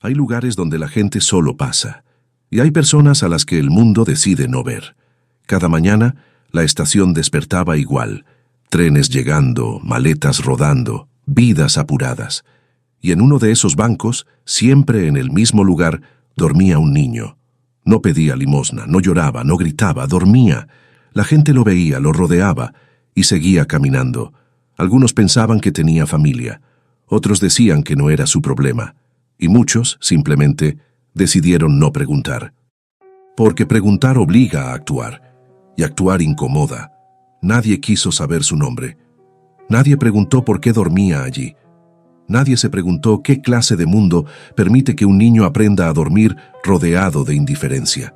Hay lugares donde la gente solo pasa, y hay personas a las que el mundo decide no ver. Cada mañana, la estación despertaba igual, trenes llegando, maletas rodando, vidas apuradas. Y en uno de esos bancos, siempre en el mismo lugar, dormía un niño. No pedía limosna, no lloraba, no gritaba, dormía. La gente lo veía, lo rodeaba, y seguía caminando. Algunos pensaban que tenía familia, otros decían que no era su problema, y muchos, simplemente, decidieron no preguntar. Porque preguntar obliga a actuar, y actuar incomoda. Nadie quiso saber su nombre. Nadie preguntó por qué dormía allí. Nadie se preguntó qué clase de mundo permite que un niño aprenda a dormir rodeado de indiferencia.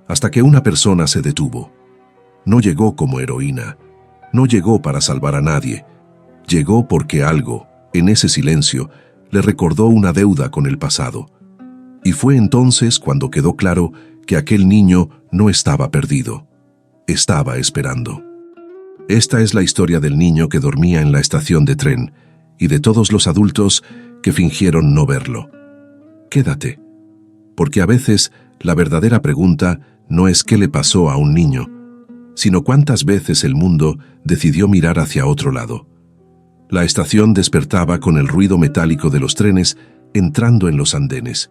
Hasta que una persona se detuvo. No llegó como heroína, no llegó para salvar a nadie. Llegó porque algo, en ese silencio, le recordó una deuda con el pasado. Y fue entonces cuando quedó claro que aquel niño no estaba perdido. Estaba esperando. Esta es la historia del niño que dormía en la estación de tren y de todos los adultos que fingieron no verlo. Quédate, porque a veces la verdadera pregunta no es qué le pasó a un niño, sino cuántas veces el mundo decidió mirar hacia otro lado. La estación despertaba con el ruido metálico de los trenes entrando en los andenes.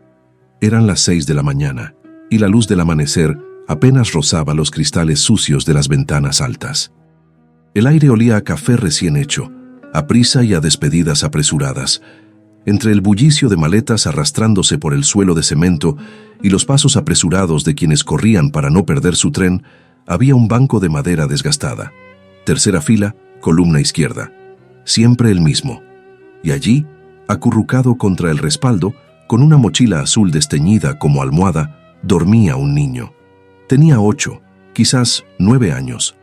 Eran las 6 de la mañana y la luz del amanecer apenas rozaba los cristales sucios de las ventanas altas. El aire olía a café recién hecho, a prisa y a despedidas apresuradas. Entre el bullicio de maletas arrastrándose por el suelo de cemento y los pasos apresurados de quienes corrían para no perder su tren, había un banco de madera desgastada. Tercera fila, columna izquierda. Siempre el mismo. Y allí, acurrucado contra el respaldo, con una mochila azul desteñida como almohada, dormía un niño. Tenía 8, quizás 9 años.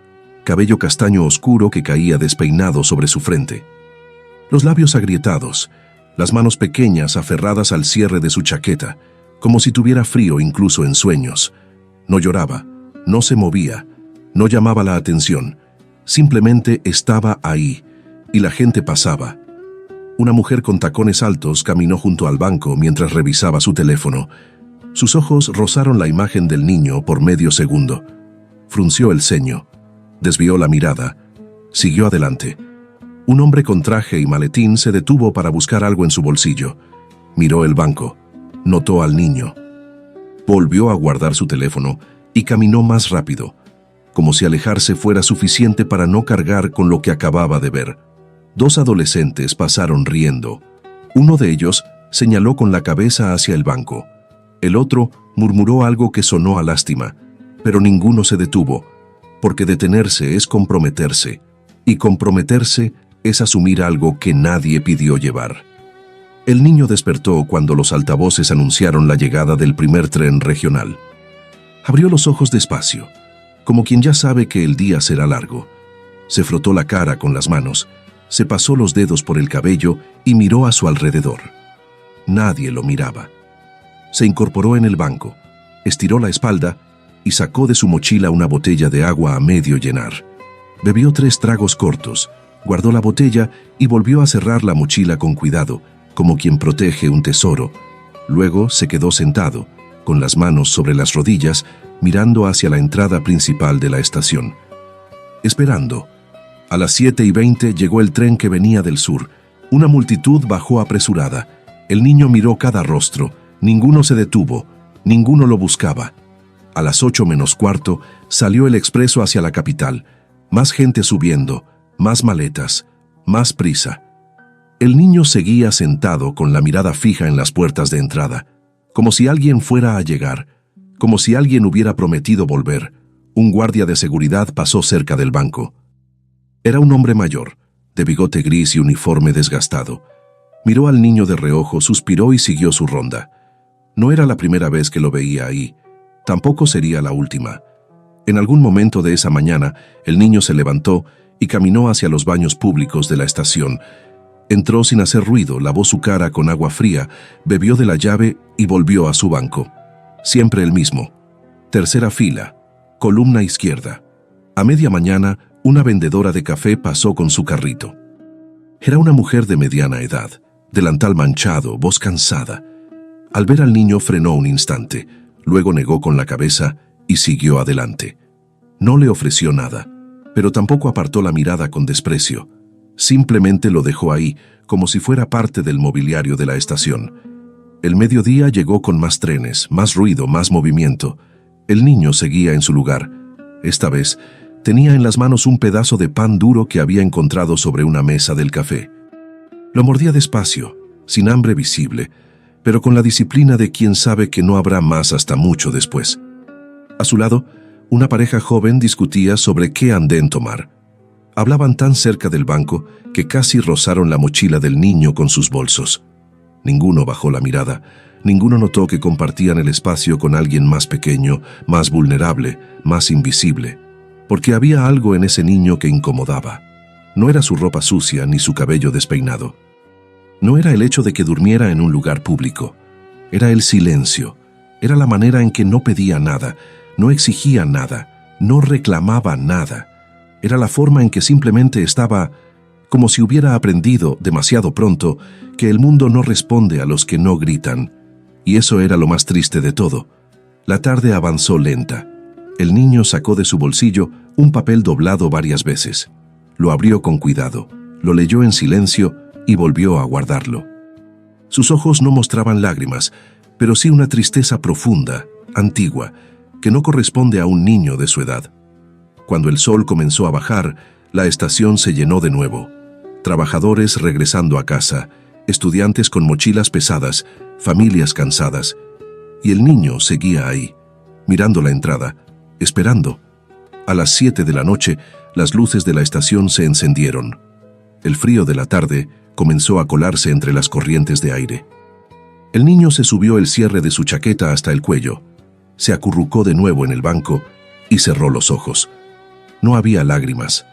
Cabello castaño oscuro que caía despeinado sobre su frente. Los labios agrietados, las manos pequeñas aferradas al cierre de su chaqueta, como si tuviera frío incluso en sueños. No lloraba, no se movía, no llamaba la atención, simplemente estaba ahí, y la gente pasaba. Una mujer con tacones altos caminó junto al banco mientras revisaba su teléfono. Sus ojos rozaron la imagen del niño por medio segundo. Frunció el ceño, desvió la mirada, siguió adelante. Un hombre con traje y maletín se detuvo para buscar algo en su bolsillo. Miró el banco, notó al niño. Volvió a guardar su teléfono y caminó más rápido, como si alejarse fuera suficiente para no cargar con lo que acababa de ver. 2 adolescentes pasaron riendo. Uno de ellos señaló con la cabeza hacia el banco. El otro murmuró algo que sonó a lástima, pero ninguno se detuvo, porque detenerse es comprometerse, y comprometerse es asumir algo que nadie pidió llevar. El niño despertó cuando los altavoces anunciaron la llegada del primer tren regional. Abrió los ojos despacio, como quien ya sabe que el día será largo. Se frotó la cara con las manos, se pasó los dedos por el cabello y miró a su alrededor. Nadie lo miraba. Se incorporó en el banco, estiró la espalda y sacó de su mochila una botella de agua a medio llenar. Bebió 3 tragos cortos, guardó la botella y volvió a cerrar la mochila con cuidado, como quien protege un tesoro. Luego se quedó sentado, con las manos sobre las rodillas, mirando hacia la entrada principal de la estación. Esperando. A las 7:20 llegó el tren que venía del sur. Una multitud bajó apresurada. El niño miró cada rostro. Ninguno se detuvo. Ninguno lo buscaba. A las 8 menos cuarto salió el expreso hacia la capital. Más gente subiendo, más maletas, más prisa. El niño seguía sentado con la mirada fija en las puertas de entrada, como si alguien fuera a llegar, como si alguien hubiera prometido volver. Un guardia de seguridad pasó cerca del banco. Era un hombre mayor, de bigote gris y uniforme desgastado. Miró al niño de reojo, suspiró y siguió su ronda. No era la primera vez que lo veía ahí. Tampoco sería la última. En algún momento de esa mañana, el niño se levantó y caminó hacia los baños públicos de la estación. Entró sin hacer ruido, lavó su cara con agua fría, bebió de la llave y volvió a su banco. Siempre el mismo. Tercera fila, columna izquierda. A media mañana, una vendedora de café pasó con su carrito. Era una mujer de mediana edad, delantal manchado, voz cansada. Al ver al niño frenó un instante, luego negó con la cabeza y siguió adelante. No le ofreció nada, pero tampoco apartó la mirada con desprecio. Simplemente lo dejó ahí, como si fuera parte del mobiliario de la estación. El mediodía llegó con más trenes, más ruido, más movimiento. El niño seguía en su lugar. Esta vez, tenía en las manos un pedazo de pan duro que había encontrado sobre una mesa del café. Lo mordía despacio, sin hambre visible, pero con la disciplina de quien sabe que no habrá más hasta mucho después. A su lado, una pareja joven discutía sobre qué andén tomar. Hablaban tan cerca del banco que casi rozaron la mochila del niño con sus bolsos. Ninguno bajó la mirada, ninguno notó que compartían el espacio con alguien más pequeño, más vulnerable, más invisible, porque había algo en ese niño que incomodaba. No era su ropa sucia ni su cabello despeinado. No era el hecho de que durmiera en un lugar público. Era el silencio. Era la manera en que no pedía nada, no exigía nada, no reclamaba nada. Era la forma en que simplemente estaba, como si hubiera aprendido demasiado pronto que el mundo no responde a los que no gritan. Y eso era lo más triste de todo. La tarde avanzó lenta. El niño sacó de su bolsillo un papel doblado varias veces. Lo abrió con cuidado, lo leyó en silencio y volvió a guardarlo. Sus ojos no mostraban lágrimas, pero sí una tristeza profunda, antigua, que no corresponde a un niño de su edad. Cuando el sol comenzó a bajar, la estación se llenó de nuevo. Trabajadores regresando a casa, estudiantes con mochilas pesadas, familias cansadas. Y el niño seguía ahí, mirando la entrada, esperando. A las 7 de la noche, las luces de la estación se encendieron. El frío de la tarde comenzó a colarse entre las corrientes de aire. El niño se subió el cierre de su chaqueta hasta el cuello, se acurrucó de nuevo en el banco y cerró los ojos. No había lágrimas,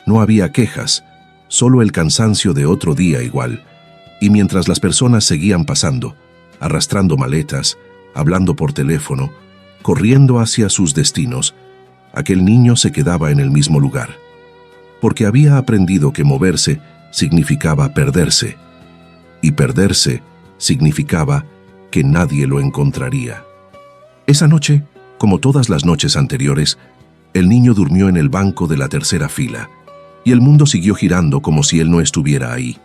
no había quejas, solo el cansancio de otro día igual. Y mientras las personas seguían pasando, arrastrando maletas, hablando por teléfono, corriendo hacia sus destinos, aquel niño se quedaba en el mismo lugar. Porque había aprendido que moverse significaba perderse, y perderse significaba que nadie lo encontraría. Esa noche, como todas las noches anteriores, el niño durmió en el banco de la tercera fila, y el mundo siguió girando como si él no estuviera ahí.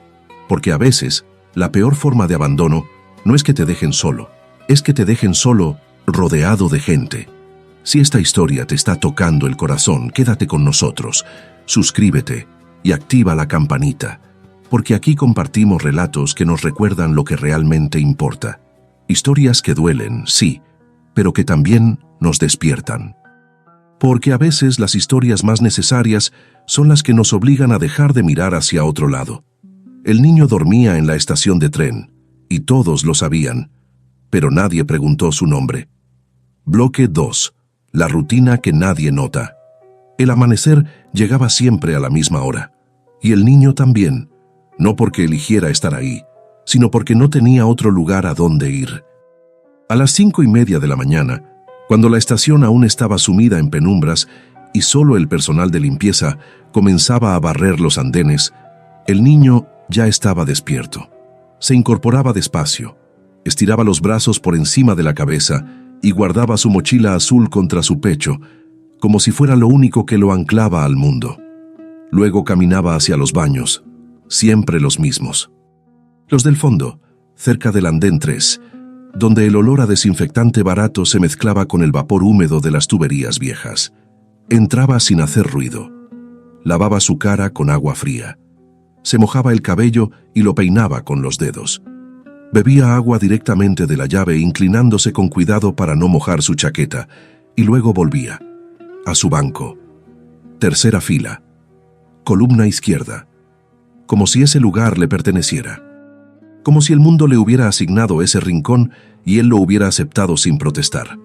Porque a veces, la peor forma de abandono no es que te dejen solo, es que te dejen solo rodeado de gente. Si esta historia te está tocando el corazón, quédate con nosotros, suscríbete y activa la campanita, porque aquí compartimos relatos que nos recuerdan lo que realmente importa. Historias que duelen, sí, pero que también nos despiertan. Porque a veces las historias más necesarias son las que nos obligan a dejar de mirar hacia otro lado. El niño dormía en la estación de tren, y todos lo sabían, pero nadie preguntó su nombre. Bloque 2. La rutina que nadie nota. El amanecer llegaba siempre a la misma hora, y el niño también, no porque eligiera estar ahí, sino porque no tenía otro lugar a donde ir. A las 5:30 de la mañana, cuando la estación aún estaba sumida en penumbras y solo el personal de limpieza comenzaba a barrer los andenes, el niño ya estaba despierto. Se incorporaba despacio, estiraba los brazos por encima de la cabeza y guardaba su mochila azul contra su pecho, como si fuera lo único que lo anclaba al mundo. Luego caminaba hacia los baños, siempre los mismos. Los del fondo, cerca del andén 3, donde el olor a desinfectante barato se mezclaba con el vapor húmedo de las tuberías viejas. Entraba sin hacer ruido. Lavaba su cara con agua fría. Se mojaba el cabello y lo peinaba con los dedos. Bebía agua directamente de la llave, inclinándose con cuidado para no mojar su chaqueta, y luego volvía a su banco. Tercera fila. Columna izquierda. Como si ese lugar le perteneciera. Como si el mundo le hubiera asignado ese rincón y él lo hubiera aceptado sin protestar.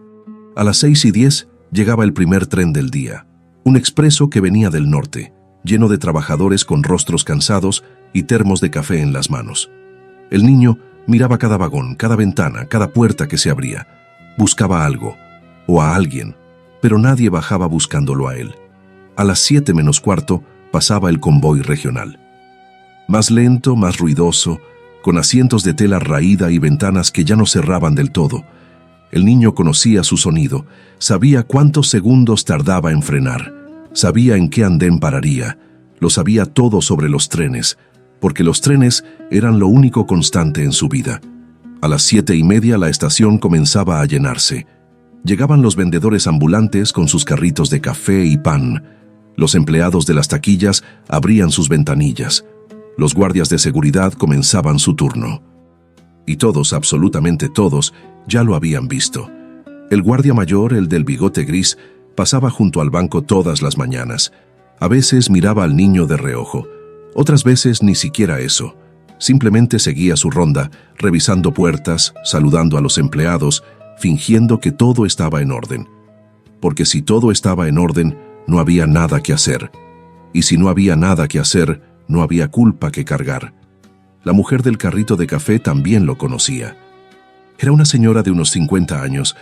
A las 6:10 llegaba el primer tren del día, un expreso que venía del norte, lleno de trabajadores con rostros cansados y termos de café en las manos. El niño miraba cada vagón, cada ventana, cada puerta que se abría. Buscaba algo, o a alguien, pero nadie bajaba buscándolo a él. A las 7:15 pasaba el convoy regional. Más lento, más ruidoso, con asientos de tela raída y ventanas que ya no cerraban del todo. El niño conocía su sonido, sabía cuántos segundos tardaba en frenar, sabía en qué andén pararía, lo sabía todo sobre los trenes, porque los trenes eran lo único constante en su vida. A las 7:30 la estación comenzaba a llenarse. Llegaban los vendedores ambulantes con sus carritos de café y pan. Los empleados de las taquillas abrían sus ventanillas. Los guardias de seguridad comenzaban su turno. Y todos, absolutamente todos, ya lo habían visto. El guardia mayor, el del bigote gris, pasaba junto al banco todas las mañanas. A veces miraba al niño de reojo, otras veces ni siquiera eso. Simplemente seguía su ronda, revisando puertas, saludando a los empleados, fingiendo que todo estaba en orden. Porque si todo estaba en orden, no había nada que hacer. Y si no había nada que hacer, no había culpa que cargar. La mujer del carrito de café también lo conocía. Era una señora de unos 50 años,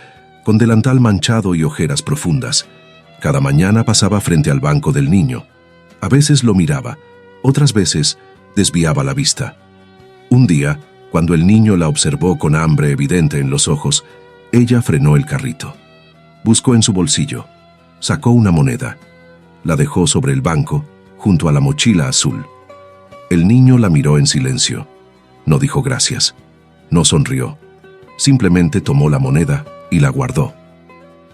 con delantal manchado y ojeras profundas. Cada mañana pasaba frente al banco del niño. A veces lo miraba, otras veces desviaba la vista. Un día, cuando el niño la observó con hambre evidente en los ojos, ella frenó el carrito. Buscó en su bolsillo, sacó una moneda, la dejó sobre el banco, junto a la mochila azul. El niño la miró en silencio. No dijo gracias, no sonrió. Simplemente tomó la moneda y la guardó.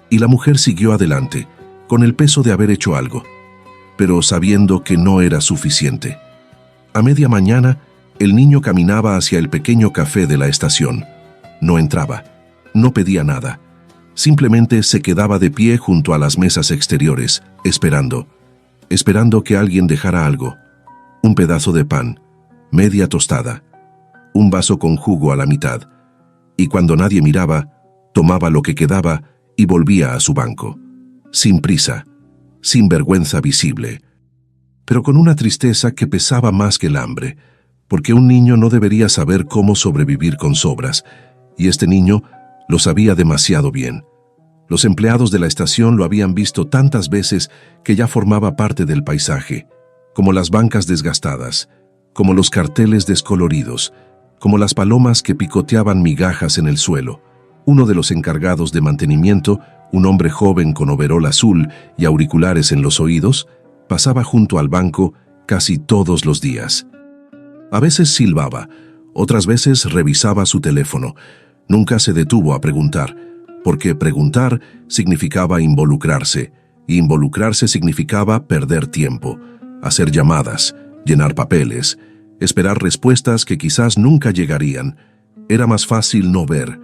Y la mujer siguió adelante, con el peso de haber hecho algo, pero sabiendo que no era suficiente. A media mañana, el niño caminaba hacia el pequeño café de la estación. No entraba, no pedía nada. Simplemente se quedaba de pie junto a las mesas exteriores, esperando que alguien dejara algo. Un pedazo de pan, media tostada, un vaso con jugo a la mitad. Y cuando nadie miraba, tomaba lo que quedaba y volvía a su banco. Sin prisa, sin vergüenza visible, pero con una tristeza que pesaba más que el hambre, porque un niño no debería saber cómo sobrevivir con sobras, y este niño lo sabía demasiado bien. Los empleados de la estación lo habían visto tantas veces que ya formaba parte del paisaje, como las bancas desgastadas, como los carteles descoloridos, como las palomas que picoteaban migajas en el suelo. Uno de los encargados de mantenimiento, un hombre joven con overol azul y auriculares en los oídos, pasaba junto al banco casi todos los días. A veces silbaba, otras veces revisaba su teléfono. Nunca se detuvo a preguntar, porque preguntar significaba involucrarse, y involucrarse significaba perder tiempo, hacer llamadas, llenar papeles, esperar respuestas que quizás nunca llegarían. Era más fácil no ver,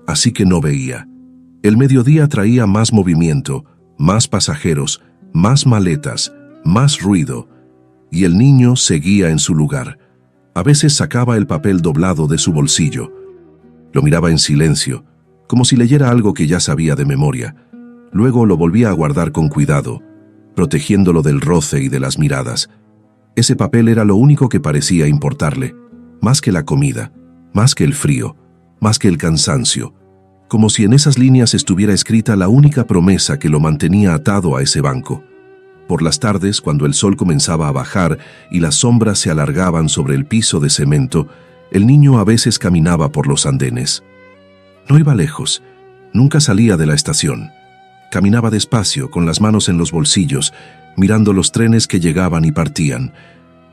así que no veía. El mediodía traía más movimiento, más pasajeros, más maletas, más ruido, y el niño seguía en su lugar. A veces sacaba el papel doblado de su bolsillo. Lo miraba en silencio, como si leyera algo que ya sabía de memoria. Luego lo volvía a guardar con cuidado, protegiéndolo del roce y de las miradas. Ese papel era lo único que parecía importarle, más que la comida, más que el frío, más que el cansancio, como si en esas líneas estuviera escrita la única promesa que lo mantenía atado a ese banco. Por las tardes, cuando el sol comenzaba a bajar y las sombras se alargaban sobre el piso de cemento, el niño a veces caminaba por los andenes. No iba lejos, nunca salía de la estación. Caminaba despacio, con las manos en los bolsillos, mirando los trenes que llegaban y partían.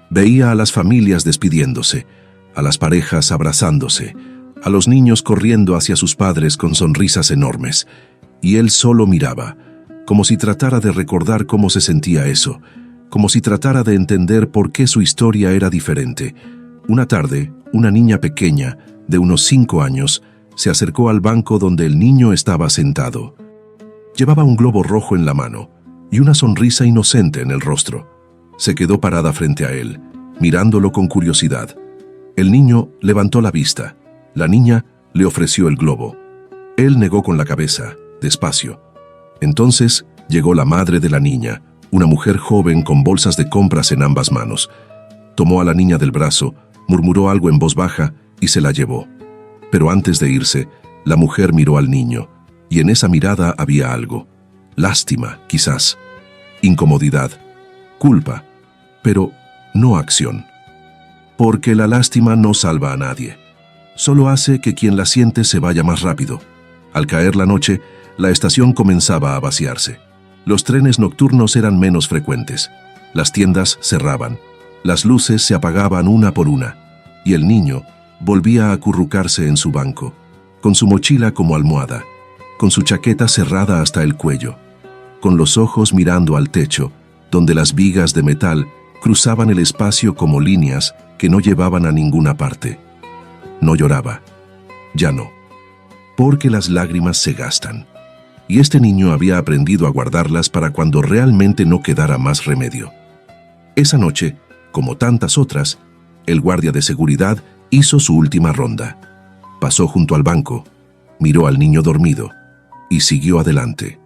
Veía a las familias despidiéndose, a las parejas abrazándose, a los niños corriendo hacia sus padres con sonrisas enormes. Y él solo miraba, como si tratara de recordar cómo se sentía eso, como si tratara de entender por qué su historia era diferente. Una tarde, una niña pequeña, de unos 5 años, se acercó al banco donde el niño estaba sentado. Llevaba un globo rojo en la mano y una sonrisa inocente en el rostro. Se quedó parada frente a él, mirándolo con curiosidad. El niño levantó la vista. La niña le ofreció el globo. Él negó con la cabeza, despacio. Entonces llegó la madre de la niña, una mujer joven con bolsas de compras en ambas manos. Tomó a la niña del brazo, murmuró algo en voz baja y se la llevó. Pero antes de irse, la mujer miró al niño, y en esa mirada había algo. Lástima, quizás. Incomodidad. Culpa. Pero no acción. Porque la lástima no salva a nadie. Solo hace que quien la siente se vaya más rápido. Al caer la noche, la estación comenzaba a vaciarse. Los trenes nocturnos eran menos frecuentes. Las tiendas cerraban. Las luces se apagaban una por una. Y el niño volvía a acurrucarse en su banco, con su mochila como almohada, con su chaqueta cerrada hasta el cuello, con los ojos mirando al techo, donde las vigas de metal cruzaban el espacio como líneas que no llevaban a ninguna parte. No lloraba. Ya no. Porque las lágrimas se gastan. Y este niño había aprendido a guardarlas para cuando realmente no quedara más remedio. Esa noche, como tantas otras, el guardia de seguridad hizo su última ronda. Pasó junto al banco, miró al niño dormido y siguió adelante.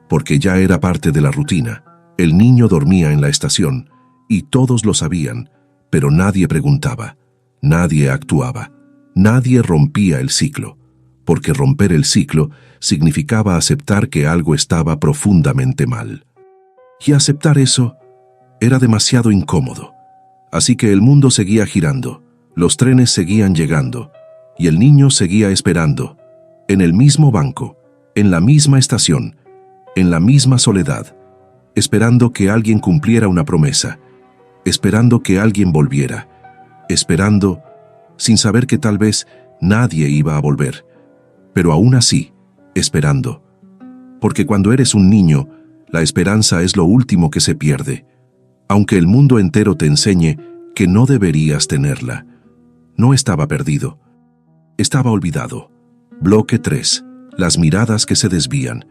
Porque ya era parte de la rutina. El niño dormía en la estación y todos lo sabían, pero nadie preguntaba, nadie actuaba, nadie rompía el ciclo, porque romper el ciclo significaba aceptar que algo estaba profundamente mal. Y aceptar eso era demasiado incómodo. Así que el mundo seguía girando, los trenes seguían llegando, y el niño seguía esperando, en el mismo banco, en la misma estación, en la misma soledad, esperando que alguien cumpliera una promesa, esperando que alguien volviera, esperando, sin saber que tal vez nadie iba a volver, pero aún así, esperando. Porque cuando eres un niño, la esperanza es lo último que se pierde, aunque el mundo entero te enseñe que no deberías tenerla. No estaba perdido, estaba olvidado. Bloque 3. Las miradas que se desvían.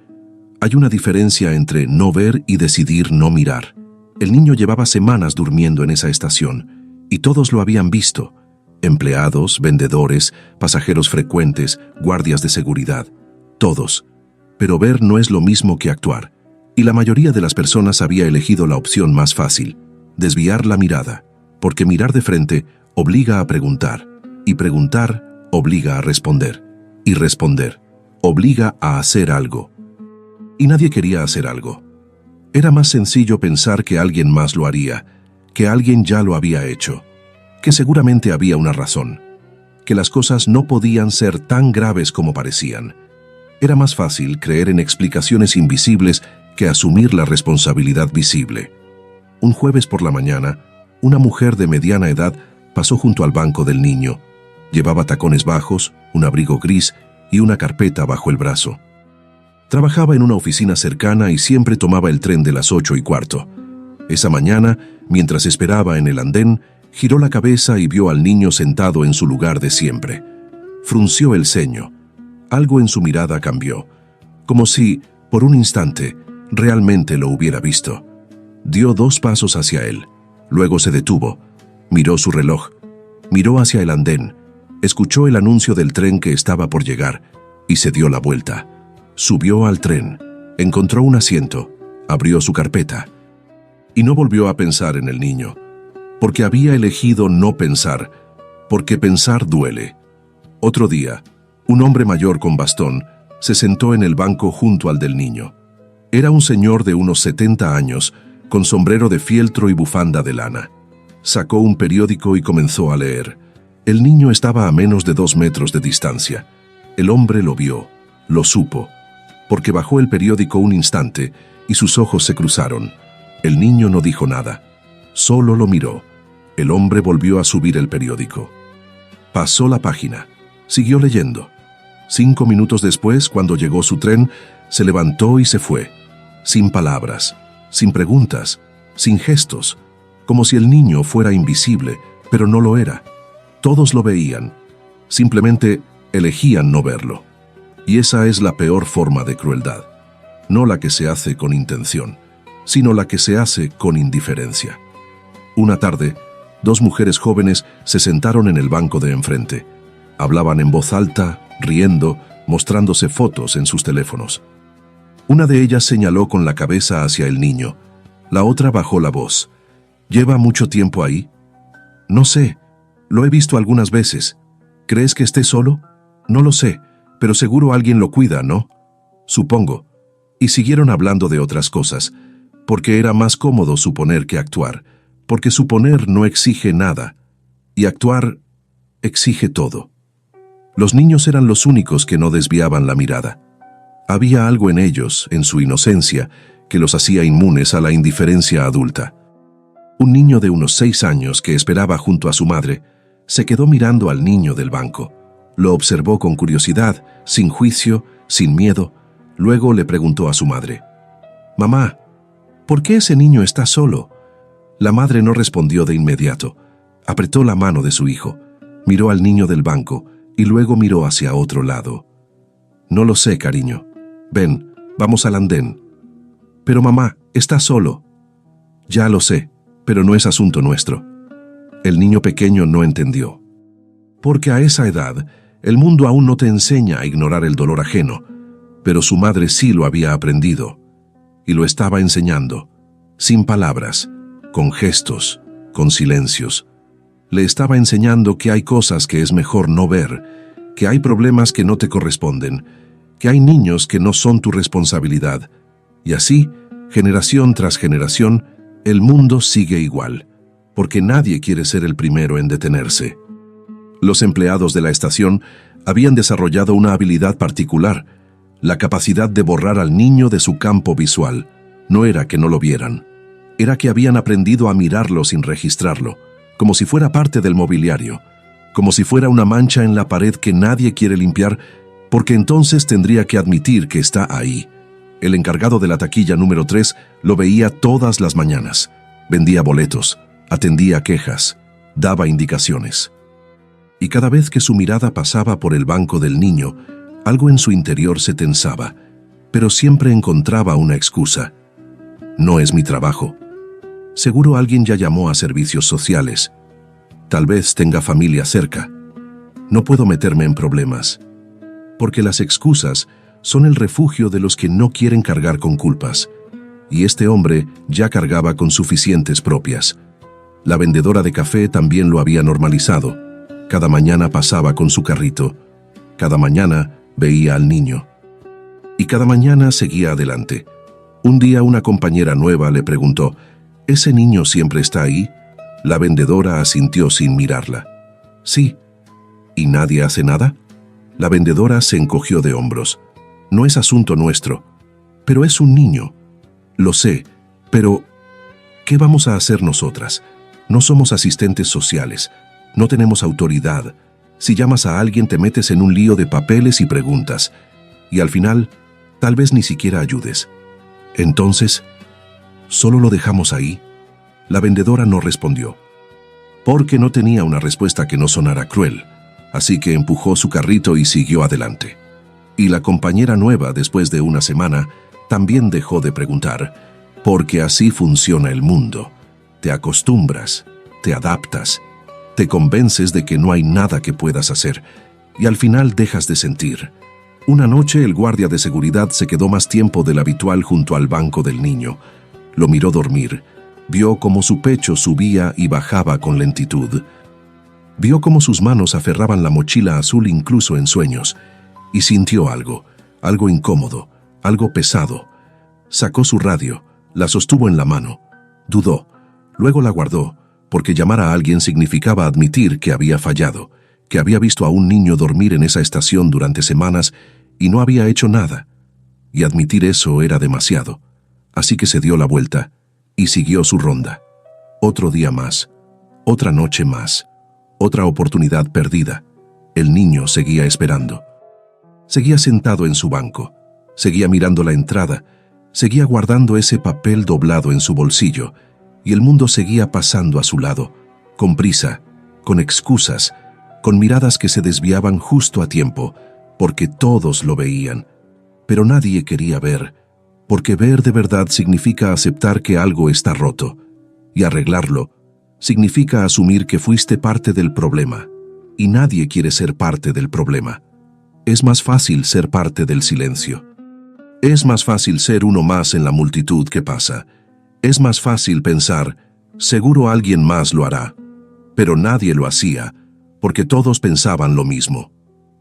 Hay una diferencia entre no ver y decidir no mirar. El niño llevaba semanas durmiendo en esa estación, y todos lo habían visto. Empleados, vendedores, pasajeros frecuentes, guardias de seguridad. Todos. Pero ver no es lo mismo que actuar, y la mayoría de las personas había elegido la opción más fácil, desviar la mirada, porque mirar de frente obliga a preguntar, y preguntar obliga a responder, y responder obliga a hacer algo. Y nadie quería hacer algo. Era más sencillo pensar que alguien más lo haría, que alguien ya lo había hecho, que seguramente había una razón, que las cosas no podían ser tan graves como parecían. Era más fácil creer en explicaciones invisibles que asumir la responsabilidad visible. Un jueves por la mañana, una mujer de mediana edad pasó junto al banco del niño. Llevaba tacones bajos, un abrigo gris y una carpeta bajo el brazo. Trabajaba en una oficina cercana y siempre tomaba el tren de las 8:15. Esa mañana, mientras esperaba en el andén, giró la cabeza y vio al niño sentado en su lugar de siempre. Frunció el ceño. Algo en su mirada cambió, como si, por un instante, realmente lo hubiera visto. Dio 2 pasos hacia él, luego se detuvo, miró su reloj, miró hacia el andén, escuchó el anuncio del tren que estaba por llegar y se dio la vuelta. Subió al tren, encontró un asiento, abrió su carpeta y no volvió a pensar en el niño, porque había elegido no pensar, porque pensar duele. Otro día, un hombre mayor con bastón se sentó en el banco junto al del niño. Era un señor de unos 70 años, con sombrero de fieltro y bufanda de lana. Sacó un periódico y comenzó a leer. El niño estaba a menos de 2 metros de distancia. El hombre lo vio, lo supo, porque bajó el periódico un instante y sus ojos se cruzaron. El niño no dijo nada, solo lo miró. El hombre volvió a subir el periódico. Pasó la página, siguió leyendo. 5 minutos después, cuando llegó su tren, se levantó y se fue, sin palabras, sin preguntas, sin gestos, como si el niño fuera invisible, pero no lo era. Todos lo veían, simplemente elegían no verlo. Y esa es la peor forma de crueldad, no la que se hace con intención, sino la que se hace con indiferencia. Una tarde, 2 mujeres jóvenes se sentaron en el banco de enfrente. Hablaban en voz alta, riendo, mostrándose fotos en sus teléfonos. Una de ellas señaló con la cabeza hacia el niño. La otra bajó la voz. ¿Lleva mucho tiempo ahí? No sé. Lo he visto algunas veces. ¿Crees que esté solo? No lo sé, pero seguro alguien lo cuida, ¿no? Supongo. Y siguieron hablando de otras cosas, porque era más cómodo suponer que actuar, porque suponer no exige nada. Y actuar exige todo. Los niños eran los únicos que no desviaban la mirada. Había algo en ellos, en su inocencia, que los hacía inmunes a la indiferencia adulta. Un niño de unos 6 años que esperaba junto a su madre, se quedó mirando al niño del banco. Lo observó con curiosidad, sin juicio, sin miedo. Luego le preguntó a su madre: «Mamá, ¿por qué ese niño está solo?». La madre no respondió de inmediato. Apretó la mano de su hijo, miró al niño del banco y luego miró hacia otro lado. «No lo sé, cariño. Ven, vamos al andén». «Pero mamá, está solo». «Ya lo sé, pero no es asunto nuestro». El niño pequeño no entendió. Porque a esa edad, el mundo aún no te enseña a ignorar el dolor ajeno, pero su madre sí lo había aprendido, y lo estaba enseñando, sin palabras, con gestos, con silencios. Le estaba enseñando que hay cosas que es mejor no ver, que hay problemas que no te corresponden, que hay niños que no son tu responsabilidad, y así, generación tras generación, el mundo sigue igual, porque nadie quiere ser el primero en detenerse. Los empleados de la estación habían desarrollado una habilidad particular, la capacidad de borrar al niño de su campo visual. No era que no lo vieran, era que habían aprendido a mirarlo sin registrarlo, como si fuera parte del mobiliario, como si fuera una mancha en la pared que nadie quiere limpiar, porque entonces tendría que admitir que está ahí. El encargado de la taquilla número 3 lo veía todas las mañanas. Vendía boletos, atendía quejas, daba indicaciones. Y cada vez que su mirada pasaba por el banco del niño, algo en su interior se tensaba, pero siempre encontraba una excusa. «No es mi trabajo. Seguro alguien ya llamó a servicios sociales. Tal vez tenga familia cerca. No puedo meterme en problemas». Porque las excusas son el refugio de los que no quieren cargar con culpas. Y este hombre ya cargaba con suficientes propias. La vendedora de café también lo había normalizado. Cada mañana pasaba con su carrito. Cada mañana veía al niño. Y cada mañana seguía adelante. Un día una compañera nueva le preguntó: «¿Ese niño siempre está ahí?». La vendedora asintió sin mirarla. «Sí». «¿Y nadie hace nada?». La vendedora se encogió de hombros. «No es asunto nuestro». «Pero es un niño». «Lo sé, pero ¿qué vamos a hacer nosotras? No somos asistentes sociales. No tenemos autoridad. Si llamas a alguien te metes en un lío de papeles y preguntas. Y al final, tal vez ni siquiera ayudes. Entonces, ¿solo lo dejamos ahí?». La vendedora no respondió, porque no tenía una respuesta que no sonara cruel. Así que empujó su carrito y siguió adelante. Y la compañera nueva, después de una semana, también dejó de preguntar, porque así funciona el mundo. Te acostumbras, te adaptas, te convences de que no hay nada que puedas hacer, y al final dejas de sentir. Una noche el guardia de seguridad se quedó más tiempo del habitual junto al banco del niño. Lo miró dormir, vio cómo su pecho subía y bajaba con lentitud. Vio cómo sus manos aferraban la mochila azul incluso en sueños, y sintió algo incómodo, algo pesado. Sacó su radio, la sostuvo en la mano, dudó, luego la guardó, porque llamar a alguien significaba admitir que había fallado, que había visto a un niño dormir en esa estación durante semanas y no había hecho nada. Y admitir eso era demasiado. Así que se dio la vuelta y siguió su ronda. Otro día más, otra noche más, otra oportunidad perdida. El niño seguía esperando. Seguía sentado en su banco, seguía mirando la entrada, seguía guardando ese papel doblado en su bolsillo, y el mundo seguía pasando a su lado, con prisa, con excusas, con miradas que se desviaban justo a tiempo, porque todos lo veían, pero nadie quería ver, porque ver de verdad significa aceptar que algo está roto, y arreglarlo significa asumir que fuiste parte del problema, y nadie quiere ser parte del problema. Es más fácil ser parte del silencio. Es más fácil ser uno más en la multitud que pasa. Es más fácil pensar, seguro alguien más lo hará. Pero nadie lo hacía, porque todos pensaban lo mismo.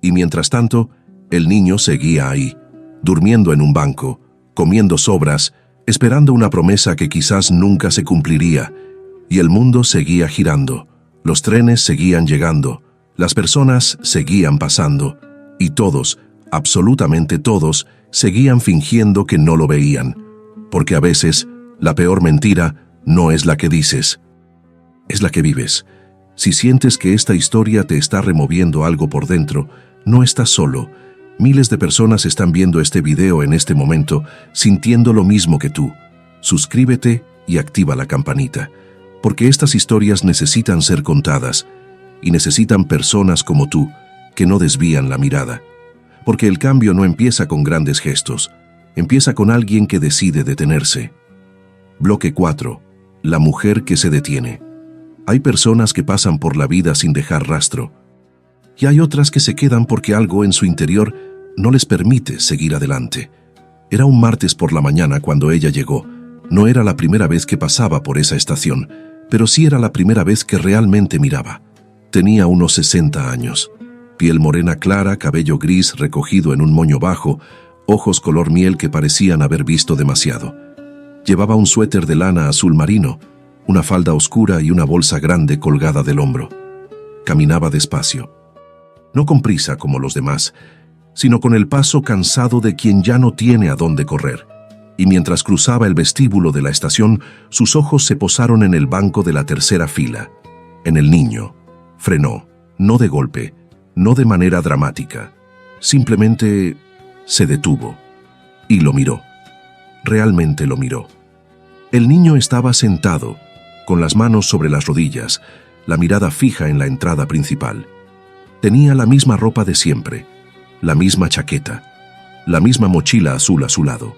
Y mientras tanto, el niño seguía ahí, durmiendo en un banco, comiendo sobras, esperando una promesa que quizás nunca se cumpliría, y el mundo seguía girando, Los trenes seguían llegando, las personas seguían pasando, y todos, absolutamente todos, seguían fingiendo que no lo veían, porque a veces la peor mentira no es la que dices, es la que vives. Si sientes que esta historia te está removiendo algo por dentro, no estás solo. Miles de personas están viendo este video en este momento, sintiendo lo mismo que tú. Suscríbete y activa la campanita, porque estas historias necesitan ser contadas y necesitan personas como tú que no desvían la mirada. Porque el cambio no empieza con grandes gestos, empieza con alguien que decide detenerse. Bloque 4. La mujer que se detiene. Hay personas que pasan por la vida sin dejar rastro, y hay otras que se quedan porque algo en su interior no les permite seguir adelante. Era un martes por la mañana cuando ella llegó. No era la primera vez que pasaba por esa estación, pero sí era la primera vez que realmente miraba. Tenía unos 60 años. Piel morena clara, cabello gris recogido en un moño bajo, ojos color miel que parecían haber visto demasiado. Llevaba un suéter de lana azul marino, una falda oscura y una bolsa grande colgada del hombro. Caminaba despacio. No con prisa como los demás, sino con el paso cansado de quien ya no tiene a dónde correr. Y mientras cruzaba el vestíbulo de la estación, sus ojos se posaron en el banco de la tercera fila, en el niño. Frenó, no de golpe, no de manera dramática. Simplemente se detuvo y lo miró. Realmente lo miró. El niño estaba sentado, con las manos sobre las rodillas, la mirada fija en la entrada principal. Tenía la misma ropa de siempre, la misma chaqueta, la misma mochila azul a su lado.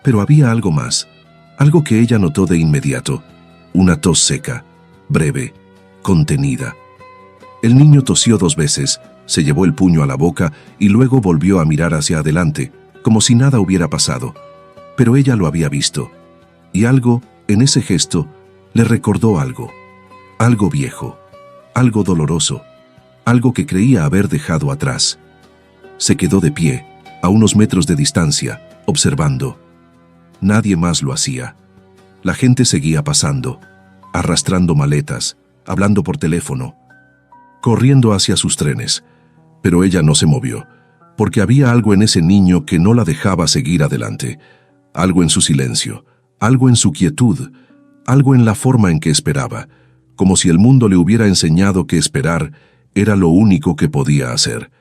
Pero había algo más, algo que ella notó de inmediato, una tos seca, breve, contenida. El niño tosió 2 veces, se llevó el puño a la boca y luego volvió a mirar hacia adelante, como si nada hubiera pasado. Pero ella lo había visto, y algo, en ese gesto, le recordó algo viejo, algo doloroso, algo que creía haber dejado atrás. Se quedó de pie, a unos metros de distancia, observando. Nadie más lo hacía. La gente seguía pasando, arrastrando maletas, hablando por teléfono, corriendo hacia sus trenes. Pero ella no se movió, porque había algo en ese niño que no la dejaba seguir adelante. Algo en su silencio, algo en su quietud, algo en la forma en que esperaba, como si el mundo le hubiera enseñado que esperar era lo único que podía hacer.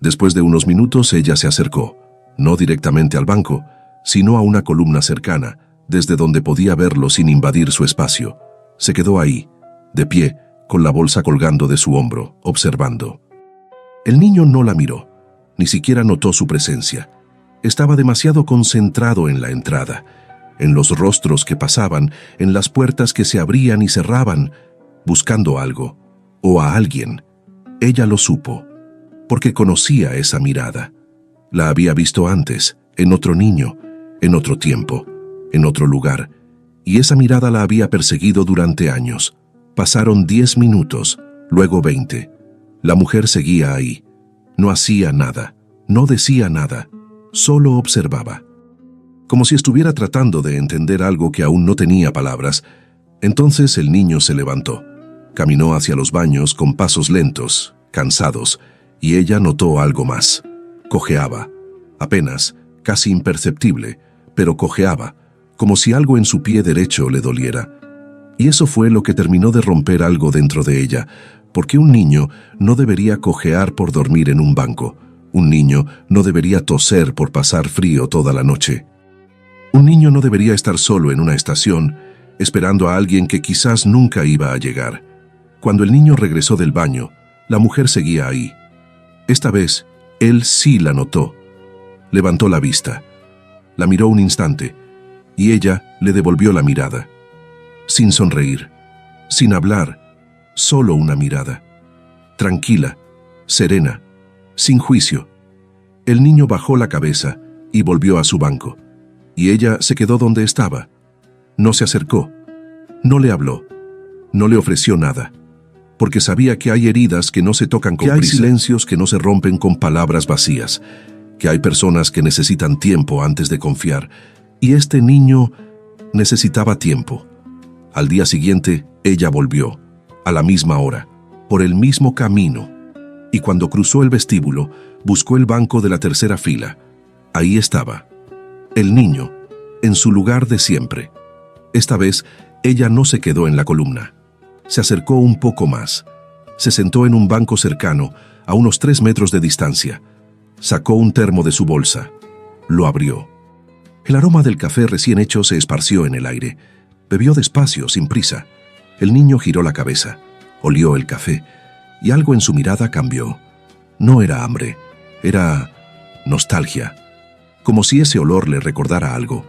Después de unos minutos ella se acercó, no directamente al banco, sino a una columna cercana, desde donde podía verlo sin invadir su espacio. Se quedó ahí, de pie, con la bolsa colgando de su hombro, observando. El niño no la miró, ni siquiera notó su presencia. Estaba demasiado concentrado en la entrada, en los rostros que pasaban, en las puertas que se abrían y cerraban, buscando algo, o a alguien. Ella lo supo, porque conocía esa mirada. La había visto antes, en otro niño, en otro tiempo, en otro lugar, y esa mirada la había perseguido durante años. Pasaron 10 minutos, luego 20. La mujer seguía ahí. No hacía nada, no decía nada, solo observaba. Como si estuviera tratando de entender algo que aún no tenía palabras. Entonces el niño se levantó. Caminó hacia los baños con pasos lentos, cansados, y ella notó algo más. Cojeaba, apenas, casi imperceptible, pero cojeaba, como si algo en su pie derecho le doliera. Y eso fue lo que terminó de romper algo dentro de ella, porque un niño no debería cojear por dormir en un banco. Un niño no debería toser por pasar frío toda la noche. Un niño no debería estar solo en una estación, esperando a alguien que quizás nunca iba a llegar. Cuando el niño regresó del baño, la mujer seguía ahí. Esta vez, él sí la notó. Levantó la vista. La miró un instante, y ella le devolvió la mirada. Sin sonreír, sin hablar, solo una mirada. Tranquila, serena, sin juicio. El niño bajó la cabeza y volvió a su banco. Y ella se quedó donde estaba. No se acercó, no le habló, no le ofreció nada, porque sabía que hay heridas que no se tocan con prisa, que hay silencios que no se rompen con palabras vacías, que hay personas que necesitan tiempo antes de confiar, y este niño necesitaba tiempo. Al día siguiente, ella volvió, a la misma hora, por el mismo camino. Y cuando cruzó el vestíbulo, buscó el banco de la tercera fila. Ahí estaba, el niño, en su lugar de siempre. Esta vez, ella no se quedó en la columna. Se acercó un poco más. Se sentó en un banco cercano, a unos 3 metros de distancia. Sacó un termo de su bolsa. Lo abrió. El aroma del café recién hecho se esparció en el aire. Bebió despacio, sin prisa. El niño giró la cabeza, olió el café, y algo en su mirada cambió. No era hambre, era nostalgia. Como si ese olor le recordara algo,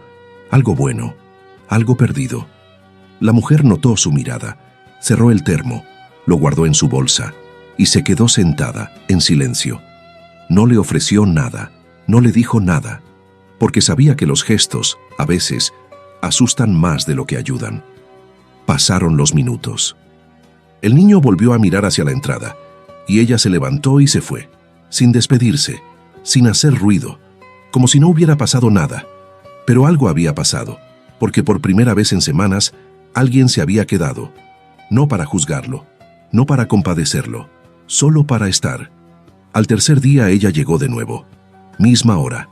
algo bueno, algo perdido. La mujer notó su mirada, cerró el termo, lo guardó en su bolsa, y se quedó sentada, en silencio. No le ofreció nada, no le dijo nada, porque sabía que los gestos, a veces, asustan más de lo que ayudan. Pasaron los minutos. El niño volvió a mirar hacia la entrada, y ella se levantó y se fue, sin despedirse, sin hacer ruido, como si no hubiera pasado nada. Pero algo había pasado, porque por primera vez en semanas, alguien se había quedado, no para juzgarlo, no para compadecerlo, solo para estar. Al tercer día ella llegó de nuevo, misma hora,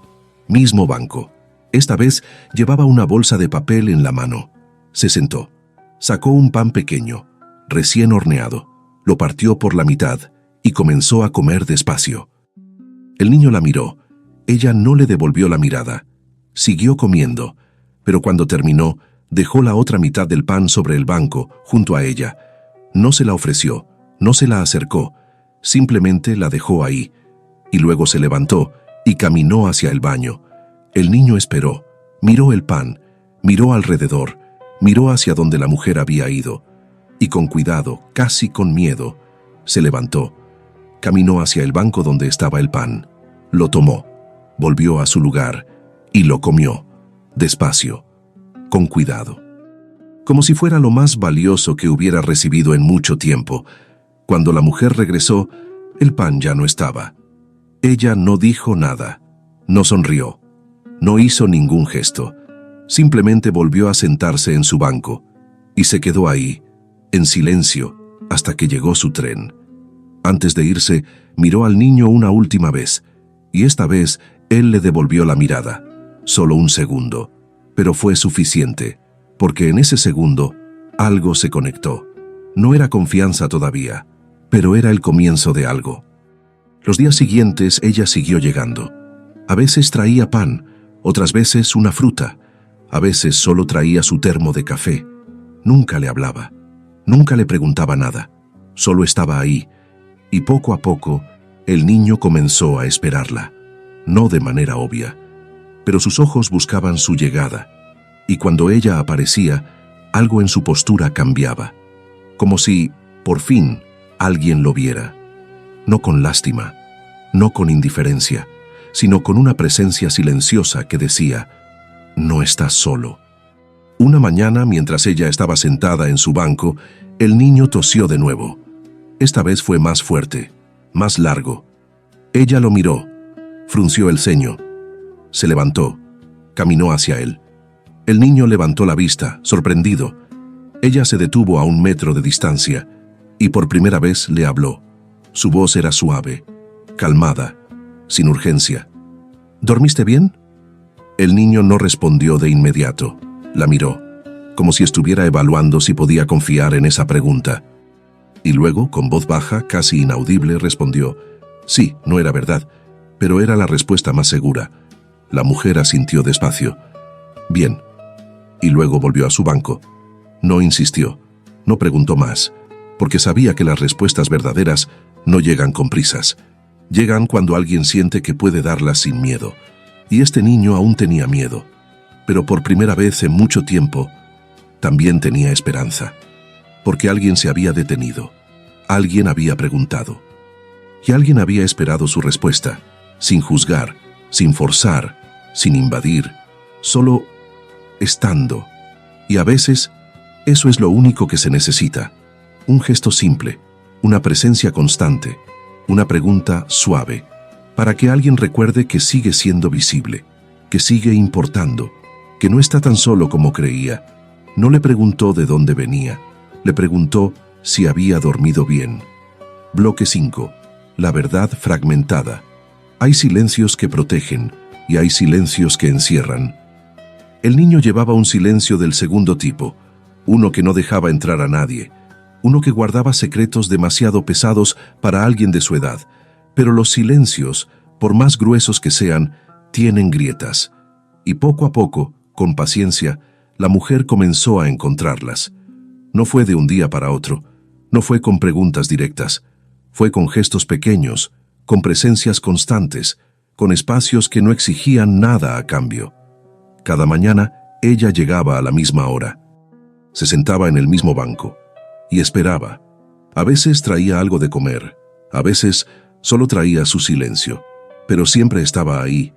mismo banco. Esta vez llevaba una bolsa de papel en la mano. Se sentó, sacó un pan pequeño, recién horneado, lo partió por la mitad y comenzó a comer despacio. El niño la miró. Ella no le devolvió la mirada. Siguió comiendo, pero cuando terminó, dejó la otra mitad del pan sobre el banco, junto a ella. No se la ofreció, no se la acercó, simplemente la dejó ahí, y luego se levantó y caminó hacia el baño. El niño esperó, miró el pan, miró alrededor, miró hacia donde la mujer había ido, y con cuidado, casi con miedo, se levantó. Caminó hacia el banco donde estaba el pan, lo tomó, volvió a su lugar y lo comió, despacio, con cuidado. Como si fuera lo más valioso que hubiera recibido en mucho tiempo. Cuando la mujer regresó, el pan ya no estaba. Ella no dijo nada, no sonrió, no hizo ningún gesto. Simplemente volvió a sentarse en su banco y se quedó ahí, en silencio, hasta que llegó su tren. Antes de irse, miró al niño una última vez, y esta vez él le devolvió la mirada. Solo un segundo, pero fue suficiente, porque en ese segundo algo se conectó. No era confianza todavía, pero era el comienzo de algo. Los días siguientes ella siguió llegando. A veces traía pan, otras veces una fruta, a veces solo traía su termo de café. Nunca le hablaba, nunca le preguntaba nada, solo estaba ahí, y poco a poco el niño comenzó a esperarla, no de manera obvia, pero sus ojos buscaban su llegada, y cuando ella aparecía, algo en su postura cambiaba, como si, por fin, alguien lo viera, no con lástima, no con indiferencia, sino con una presencia silenciosa que decía: no estás solo. Una mañana, mientras ella estaba sentada en su banco, el niño tosió de nuevo. Esta vez fue más fuerte, más largo. Ella lo miró, frunció el ceño, se levantó, caminó hacia él. El niño levantó la vista, sorprendido. Ella se detuvo a 1 metro de distancia y por primera vez le habló. Su voz era suave, calmada, sin urgencia. ¿Dormiste bien? El niño no respondió de inmediato. La miró, como si estuviera evaluando si podía confiar en esa pregunta. Y luego, con voz baja, casi inaudible, respondió: sí, no era verdad, pero era la respuesta más segura. La mujer asintió despacio. Bien. Y luego volvió a su banco. No insistió, no preguntó más, porque sabía que las respuestas verdaderas no llegan con prisas. Llegan cuando alguien siente que puede darlas sin miedo. Y este niño aún tenía miedo, pero por primera vez en mucho tiempo, también tenía esperanza. Porque alguien se había detenido, alguien había preguntado, y alguien había esperado su respuesta, sin juzgar, sin forzar, sin invadir, solo estando. Y a veces, eso es lo único que se necesita: un gesto simple, una presencia constante, una pregunta suave, para que alguien recuerde que sigue siendo visible, que sigue importando, que no está tan solo como creía. No le preguntó de dónde venía, le preguntó si había dormido bien. Bloque 5. La verdad fragmentada. Hay silencios que protegen y hay silencios que encierran. El niño llevaba un silencio del segundo tipo, uno que no dejaba entrar a nadie, uno que guardaba secretos demasiado pesados para alguien de su edad. Pero los silencios, por más gruesos que sean, tienen grietas. Y poco a poco, con paciencia, la mujer comenzó a encontrarlas. No fue de un día para otro, no fue con preguntas directas, fue con gestos pequeños, con presencias constantes, con espacios que no exigían nada a cambio. Cada mañana, ella llegaba a la misma hora. Se sentaba en el mismo banco y esperaba. A veces traía algo de comer, a veces solo traía su silencio, pero siempre estaba ahí,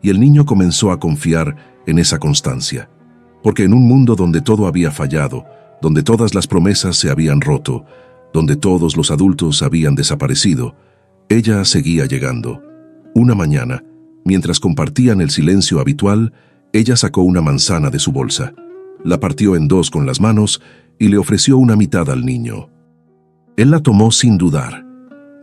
y el niño comenzó a confiar en esa constancia. Porque en un mundo donde todo había fallado, donde todas las promesas se habían roto, donde todos los adultos habían desaparecido, ella seguía llegando. Una mañana, mientras compartían el silencio habitual, ella sacó una manzana de su bolsa, la partió en dos con las manos y le ofreció una mitad al niño. Él la tomó sin dudar.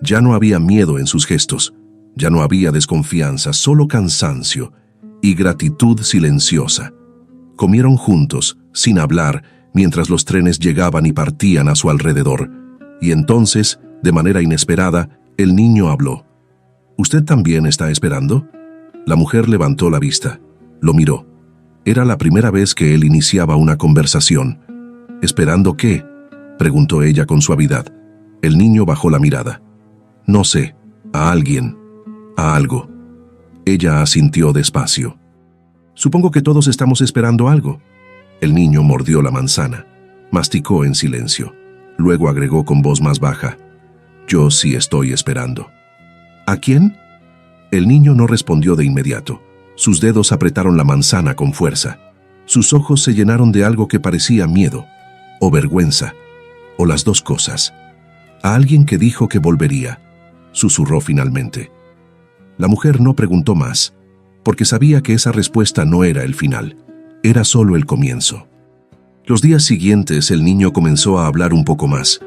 Ya no había miedo en sus gestos, ya no había desconfianza, solo cansancio y gratitud silenciosa. Comieron juntos, sin hablar, mientras los trenes llegaban y partían a su alrededor. Y entonces, de manera inesperada, el niño habló. ¿Usted también está esperando? La mujer levantó la vista, lo miró. Era la primera vez que él iniciaba una conversación. ¿Esperando qué?, preguntó ella con suavidad. El niño bajó la mirada. No sé, a alguien, a algo. Ella asintió despacio. Supongo que todos estamos esperando algo. El niño mordió la manzana, masticó en silencio. Luego agregó con voz más baja. Yo sí estoy esperando. ¿A quién? El niño no respondió de inmediato. Sus dedos apretaron la manzana con fuerza. Sus ojos se llenaron de algo que parecía miedo, o vergüenza, o las dos cosas. A alguien que dijo que volvería, susurró finalmente. La mujer no preguntó más, porque sabía que esa respuesta no era el final, era solo el comienzo. Los días siguientes el niño comenzó a hablar un poco más,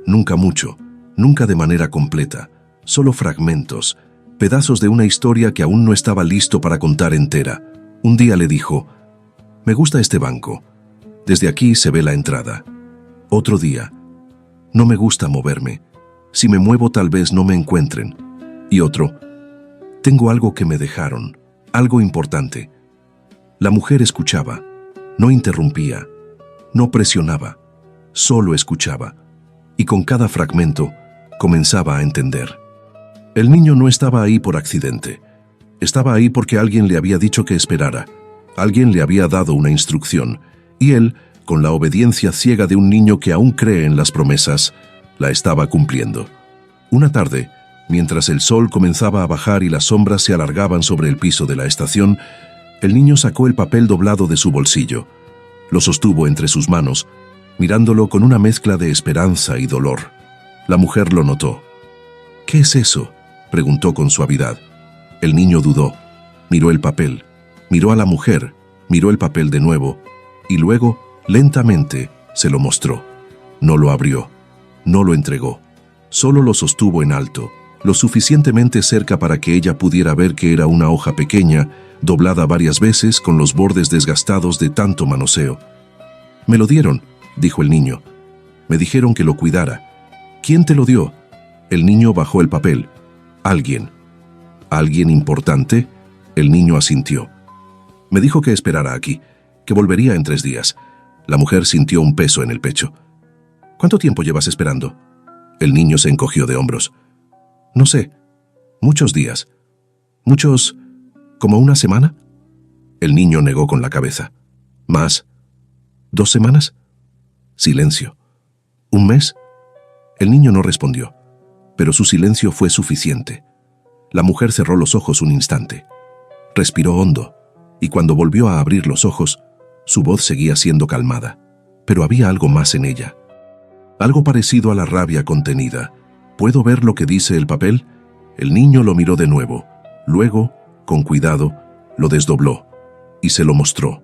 nunca mucho, nunca de manera completa, solo fragmentos, pedazos de una historia que aún no estaba listo para contar entera. Un día le dijo, «Me gusta este banco. Desde aquí se ve la entrada». Otro día, «No me gusta moverme. Si me muevo tal vez no me encuentren». Y otro, «Tengo algo que me dejaron, algo importante». La mujer escuchaba, no interrumpía, no presionaba, solo escuchaba. Y con cada fragmento comenzaba a entender. El niño no estaba ahí por accidente. Estaba ahí porque alguien le había dicho que esperara. Alguien le había dado una instrucción. Y él, con la obediencia ciega de un niño que aún cree en las promesas, la estaba cumpliendo. Una tarde, mientras el sol comenzaba a bajar y las sombras se alargaban sobre el piso de la estación, el niño sacó el papel doblado de su bolsillo. Lo sostuvo entre sus manos, mirándolo con una mezcla de esperanza y dolor. La mujer lo notó. «¿Qué es eso?», preguntó con suavidad. El niño dudó. Miró el papel, miró a la mujer, miró el papel de nuevo, y luego, lentamente, se lo mostró. No lo abrió, no lo entregó. Solo lo sostuvo en alto, lo suficientemente cerca para que ella pudiera ver que era una hoja pequeña, doblada varias veces con los bordes desgastados de tanto manoseo. «Me lo dieron», dijo el niño. «Me dijeron que lo cuidara». «¿Quién te lo dio?». El niño bajó el papel. «Alguien». «¿Alguien importante?». El niño asintió. «Me dijo que esperara aquí, que volvería en 3 días». La mujer sintió un peso en el pecho. «¿Cuánto tiempo llevas esperando?». El niño se encogió de hombros. «No sé. Muchos días. Muchos... ¿como una semana?». El niño negó con la cabeza. «¿Más? 2 semanas?». Silencio. «¿1 mes?». El niño no respondió, pero su silencio fue suficiente. La mujer cerró los ojos un instante. Respiró hondo, y cuando volvió a abrir los ojos, su voz seguía siendo calmada, pero había algo más en ella. Algo parecido a la rabia contenida. «¿Puedo ver lo que dice el papel?». El niño lo miró de nuevo. Luego, con cuidado, lo desdobló y se lo mostró.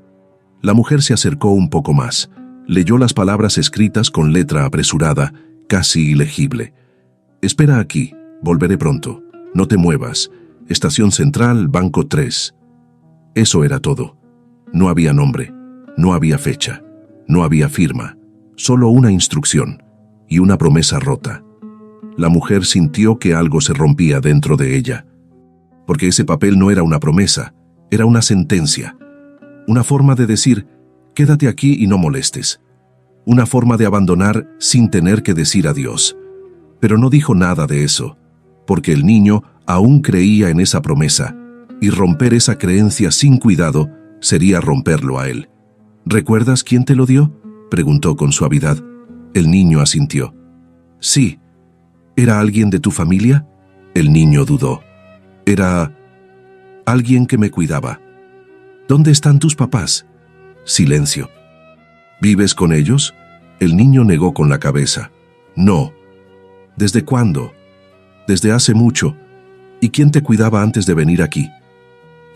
La mujer se acercó un poco más, leyó las palabras escritas con letra apresurada casi ilegible. «Espera aquí, volveré pronto. No te muevas. Estación Central, Banco 3». Eso era todo. No había nombre, no había fecha, no había firma, solo una instrucción y una promesa rota. La mujer sintió que algo se rompía dentro de ella, porque ese papel no era una promesa, era una sentencia, una forma de decir, quédate aquí y no molestes, una forma de abandonar sin tener que decir adiós. Pero no dijo nada de eso, porque el niño aún creía en esa promesa, y romper esa creencia sin cuidado sería romperlo a él. «¿Recuerdas quién te lo dio?», preguntó con suavidad. El niño asintió. «Sí». «¿Era alguien de tu familia?». El niño dudó. «Era alguien que me cuidaba». «¿Dónde están tus papás?». Silencio. «¿Vives con ellos?». El niño negó con la cabeza. «No». «¿Desde cuándo?». «Desde hace mucho». «¿Y quién te cuidaba antes de venir aquí?».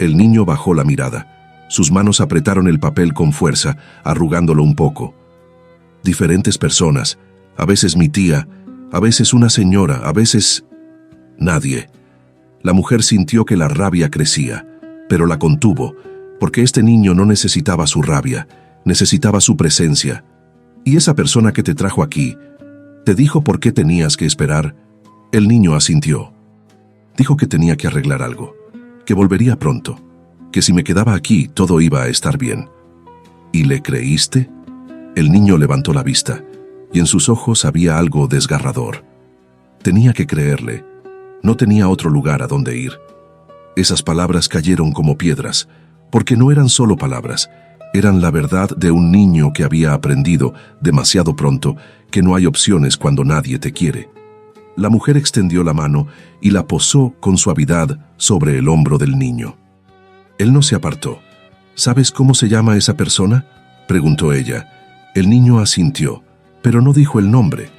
El niño bajó la mirada. Sus manos apretaron el papel con fuerza, arrugándolo un poco. «Diferentes personas. A veces mi tía, a veces una señora, a veces... nadie». La mujer sintió que la rabia crecía, pero la contuvo, porque este niño no necesitaba su rabia, necesitaba su presencia. «¿Y esa persona que te trajo aquí, te dijo por qué tenías que esperar?». El niño asintió. «Dijo que tenía que arreglar algo, que volvería pronto, que si me quedaba aquí todo iba a estar bien». «¿Y le creíste?». El niño levantó la vista, y en sus ojos había algo desgarrador. Tenía que creerle. No tenía otro lugar a donde ir. Esas palabras cayeron como piedras, porque no eran solo palabras, eran la verdad de un niño que había aprendido demasiado pronto que no hay opciones cuando nadie te quiere. La mujer extendió la mano y la posó con suavidad sobre el hombro del niño. Él no se apartó. «¿Sabes cómo se llama esa persona?», preguntó ella. El niño asintió, pero no dijo el nombre,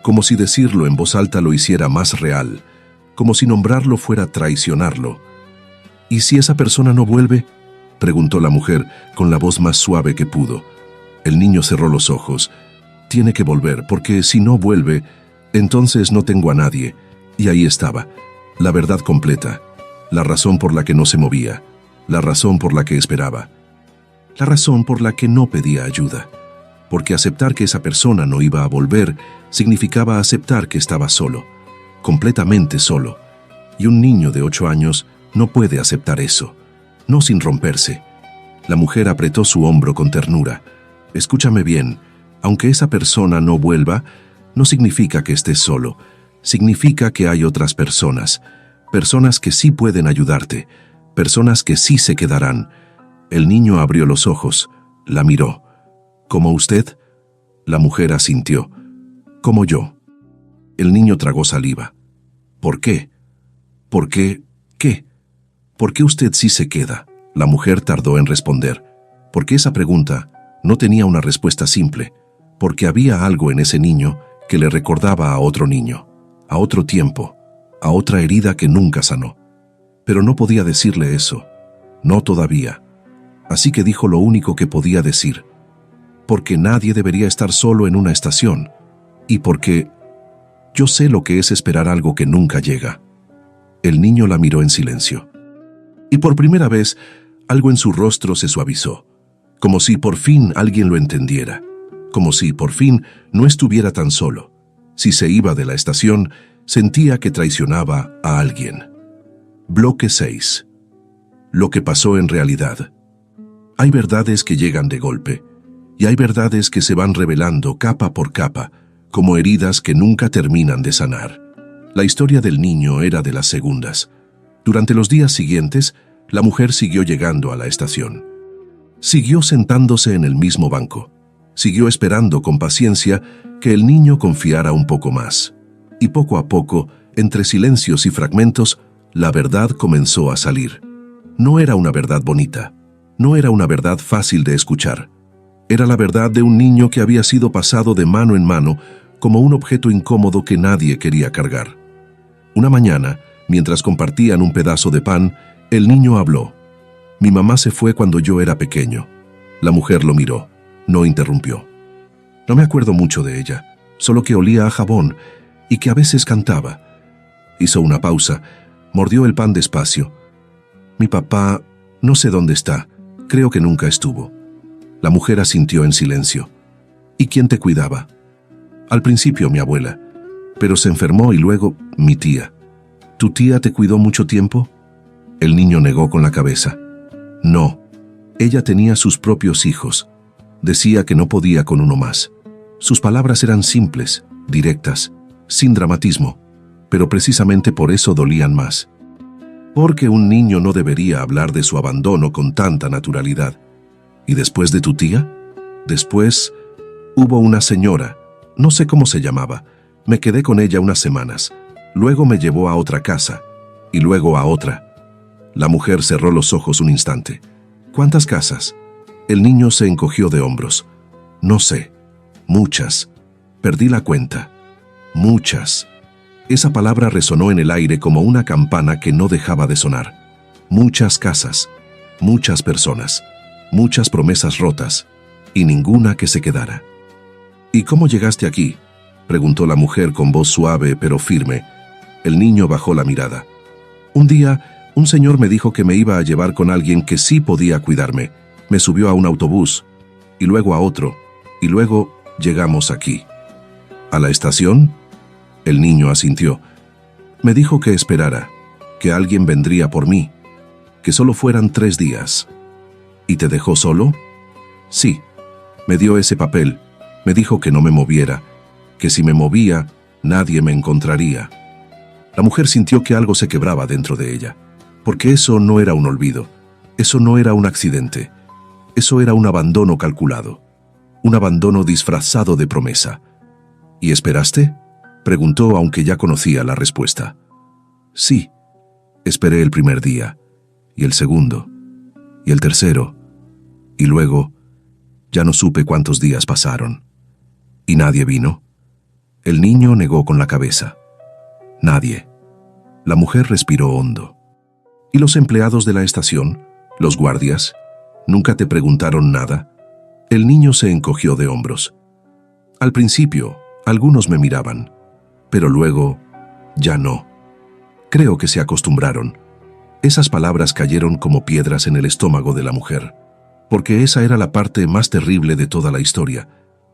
como si decirlo en voz alta lo hiciera más real, como si nombrarlo fuera traicionarlo. «¿Y si esa persona no vuelve?», preguntó la mujer con la voz más suave que pudo. El niño cerró los ojos. «Tiene que volver, porque si no vuelve, entonces no tengo a nadie». Y ahí estaba, la verdad completa, la razón por la que no se movía, la razón por la que esperaba, la razón por la que no pedía ayuda. Porque aceptar que esa persona no iba a volver significaba aceptar que estaba solo, completamente solo. Y un niño de 8 años no puede aceptar eso, no sin romperse. La mujer apretó su hombro con ternura. «Escúchame bien, aunque esa persona no vuelva, no significa que estés solo. Significa que hay otras personas, personas que sí pueden ayudarte, personas que sí se quedarán». El niño abrió los ojos, la miró. «¿Como usted?». La mujer asintió. «Como yo». El niño tragó saliva. «¿Por qué?». «¿Por qué? ¿Qué?». «¿Por qué usted sí se queda?». La mujer tardó en responder, porque esa pregunta no tenía una respuesta simple, porque había algo en ese niño que le recordaba a otro niño, a otro tiempo, a otra herida que nunca sanó. Pero no podía decirle eso, no todavía. Así que dijo lo único que podía decir: «Porque nadie debería estar solo en una estación, y porque yo sé lo que es esperar algo que nunca llega». El niño la miró en silencio. Y por primera vez, algo en su rostro se suavizó, como si por fin alguien lo entendiera, como si por fin no estuviera tan solo. Si se iba de la estación, sentía que traicionaba a alguien. Bloque 6. Lo que pasó en realidad. Hay verdades que llegan de golpe, y hay verdades que se van revelando capa por capa, como heridas que nunca terminan de sanar. La historia del niño era de las segundas. Durante los días siguientes, la mujer siguió llegando a la estación. Siguió sentándose en el mismo banco. Siguió esperando con paciencia que el niño confiara un poco más. Y poco a poco, entre silencios y fragmentos, la verdad comenzó a salir. No era una verdad bonita. No era una verdad fácil de escuchar. Era la verdad de un niño que había sido pasado de mano en mano como un objeto incómodo que nadie quería cargar. Una mañana, mientras compartían un pedazo de pan, el niño habló. «Mi mamá se fue cuando yo era pequeño». La mujer lo miró, no interrumpió. «No me acuerdo mucho de ella. solo que olía a jabón y que a veces cantaba. Hizo una pausa, mordió el pan despacio. Mi papá, no sé dónde está, creo que nunca estuvo. La mujer asintió en silencio. ¿Y quién te cuidaba? Al principio mi abuela, pero se enfermó y luego mi tía. ¿Tu tía te cuidó mucho tiempo? El niño negó con la cabeza. No, ella tenía sus propios hijos. Decía que no podía con uno más. Sus palabras eran simples, directas, sin dramatismo, pero precisamente por eso dolían más. Porque un niño no debería hablar de su abandono con tanta naturalidad. ¿Y después de tu tía? Después hubo una señora, no sé cómo se llamaba. Me quedé con ella unas semanas. Luego me llevó a otra casa, y luego a otra. La mujer cerró los ojos un instante. ¿Cuántas casas? El niño se encogió de hombros. No sé. Muchas. Perdí la cuenta. Muchas. Esa palabra resonó en el aire como una campana que no dejaba de sonar. Muchas casas, muchas personas, muchas promesas rotas, y ninguna que se quedara. ¿Y cómo llegaste aquí?, preguntó la mujer con voz suave pero firme. El niño bajó la mirada. Un día, un señor me dijo que me iba a llevar con alguien que sí podía cuidarme. Me subió a un autobús, y luego a otro, y luego llegamos aquí. ¿A la estación? El niño asintió. Me dijo que esperara, que alguien vendría por mí, que solo fueran 3 días. ¿Y te dejó solo? Sí. Me dio ese papel, me dijo que no me moviera, que si me movía, nadie me encontraría. La mujer sintió que algo se quebraba dentro de ella, porque eso no era un olvido, eso no era un accidente, eso era un abandono calculado, un abandono disfrazado de promesa. ¿Y esperaste?, preguntó, aunque ya conocía la respuesta. Sí, esperé el primer día, y el segundo, y el tercero, y luego ya no supe cuántos días pasaron. ¿Y nadie vino? El niño negó con la cabeza. Nadie. La mujer respiró hondo. ¿Y los empleados de la estación, los guardias, nunca te preguntaron nada? El niño se encogió de hombros. Al principio, algunos me miraban, pero luego, ya no. Creo que se acostumbraron. Esas palabras cayeron como piedras en el estómago de la mujer, porque esa era la parte más terrible de toda la historia.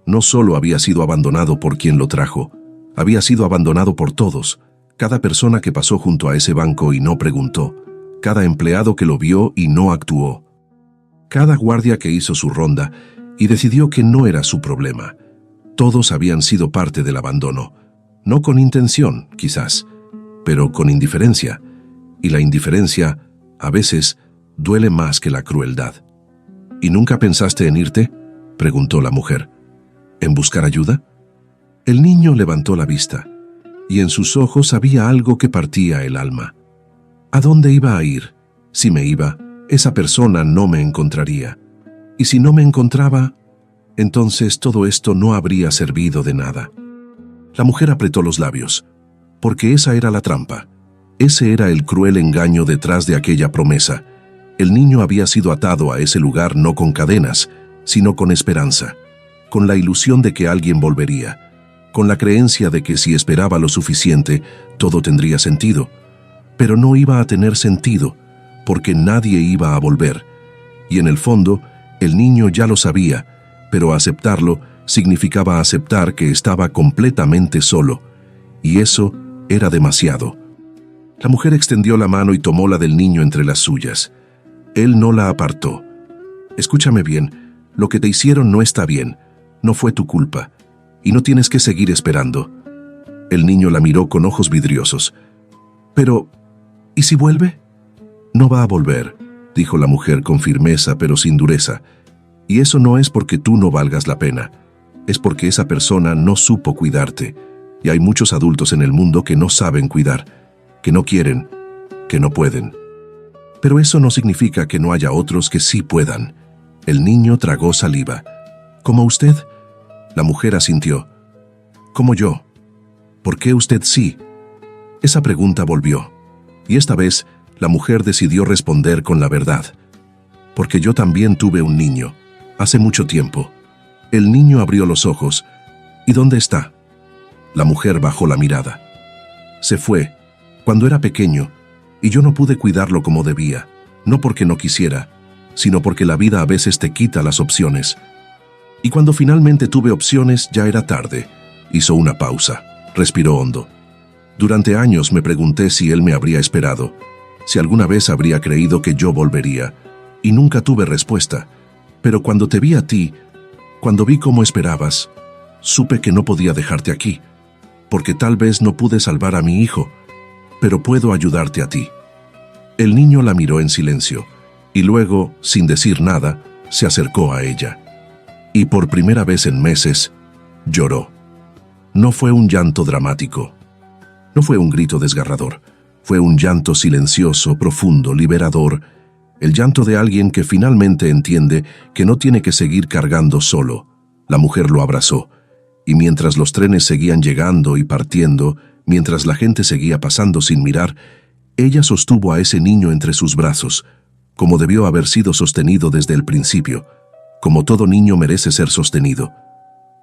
No solo había sido abandonado por quien lo trajo, había sido abandonado por todos, cada persona que pasó junto a ese banco y no preguntó, cada empleado que lo vio y no actuó, cada guardia que hizo su ronda y decidió que no era su problema. Todos habían sido parte del abandono, no con intención, quizás, pero con indiferencia, y la indiferencia, a veces, duele más que la crueldad. ¿Y nunca pensaste en irte?, preguntó la mujer. ¿En buscar ayuda? El niño levantó la vista, y en sus ojos había algo que partía el alma. ¿A dónde iba a ir? Si me iba, esa persona no me encontraría. Y si no me encontraba, entonces todo esto no habría servido de nada. La mujer apretó los labios, porque esa era la trampa. Ese era el cruel engaño detrás de aquella promesa. El niño había sido atado a ese lugar no con cadenas, sino con esperanza, con la ilusión de que alguien volvería, con la creencia de que si esperaba lo suficiente, todo tendría sentido. Pero no iba a tener sentido, porque nadie iba a volver. Y en el fondo, el niño ya lo sabía, pero aceptarlo significaba aceptar que estaba completamente solo, y eso era demasiado. La mujer extendió la mano y tomó la del niño entre las suyas. Él no la apartó. Escúchame bien, lo que te hicieron no está bien, no fue tu culpa, y no tienes que seguir esperando. El niño la miró con ojos vidriosos. Pero, ¿y si vuelve? No va a volver, dijo la mujer con firmeza pero sin dureza. Y eso no es porque tú no valgas la pena, es porque esa persona no supo cuidarte, y hay muchos adultos en el mundo que no saben cuidar, que no quieren, que no pueden. Pero eso no significa que no haya otros que sí puedan. El niño tragó saliva. ¿Como usted? La mujer asintió. Como yo. ¿Por qué usted sí? Esa pregunta volvió, y esta vez la mujer decidió responder con la verdad. Porque yo también tuve un niño, hace mucho tiempo. El niño abrió los ojos. ¿Y dónde está? La mujer bajó la mirada. Se fue, cuando era pequeño, y yo no pude cuidarlo como debía, no porque no quisiera, sino porque la vida a veces te quita las opciones. Y cuando finalmente tuve opciones, ya era tarde. Hizo una pausa, respiró hondo. Durante años me pregunté si él me habría esperado, si alguna vez habría creído que yo volvería, y nunca tuve respuesta. Pero cuando te vi a ti, cuando vi cómo esperabas, supe que no podía dejarte aquí, porque tal vez no pude salvar a mi hijo, pero puedo ayudarte a ti. El niño la miró en silencio, y luego, sin decir nada, se acercó a ella. Y por primera vez en meses, lloró. No fue un llanto dramático. No fue un grito desgarrador. Fue un llanto silencioso, profundo, liberador. El llanto de alguien que finalmente entiende que no tiene que seguir cargando solo. La mujer lo abrazó. Y mientras los trenes seguían llegando y partiendo, mientras la gente seguía pasando sin mirar, ella sostuvo a ese niño entre sus brazos, como debió haber sido sostenido desde el principio, como todo niño merece ser sostenido.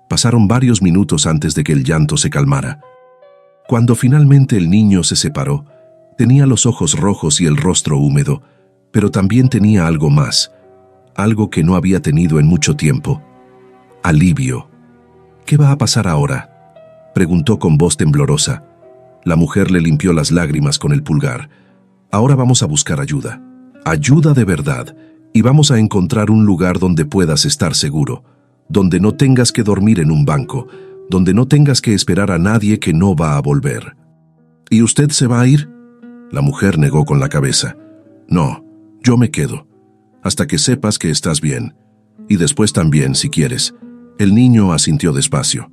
Pasaron varios minutos antes de que el llanto se calmara. Cuando finalmente el niño se separó, tenía los ojos rojos y el rostro húmedo, pero también tenía algo más, algo que no había tenido en mucho tiempo: alivio. ¿Qué va a pasar ahora?, preguntó con voz temblorosa. La mujer le limpió las lágrimas con el pulgar. Ahora vamos a buscar ayuda. Ayuda de verdad. Y vamos a encontrar un lugar donde puedas estar seguro, donde no tengas que dormir en un banco, donde no tengas que esperar a nadie que no va a volver. ¿Y usted se va a ir?, la mujer negó con la cabeza. No, yo me quedo, hasta que sepas que estás bien. Y después también, si quieres. El niño asintió despacio.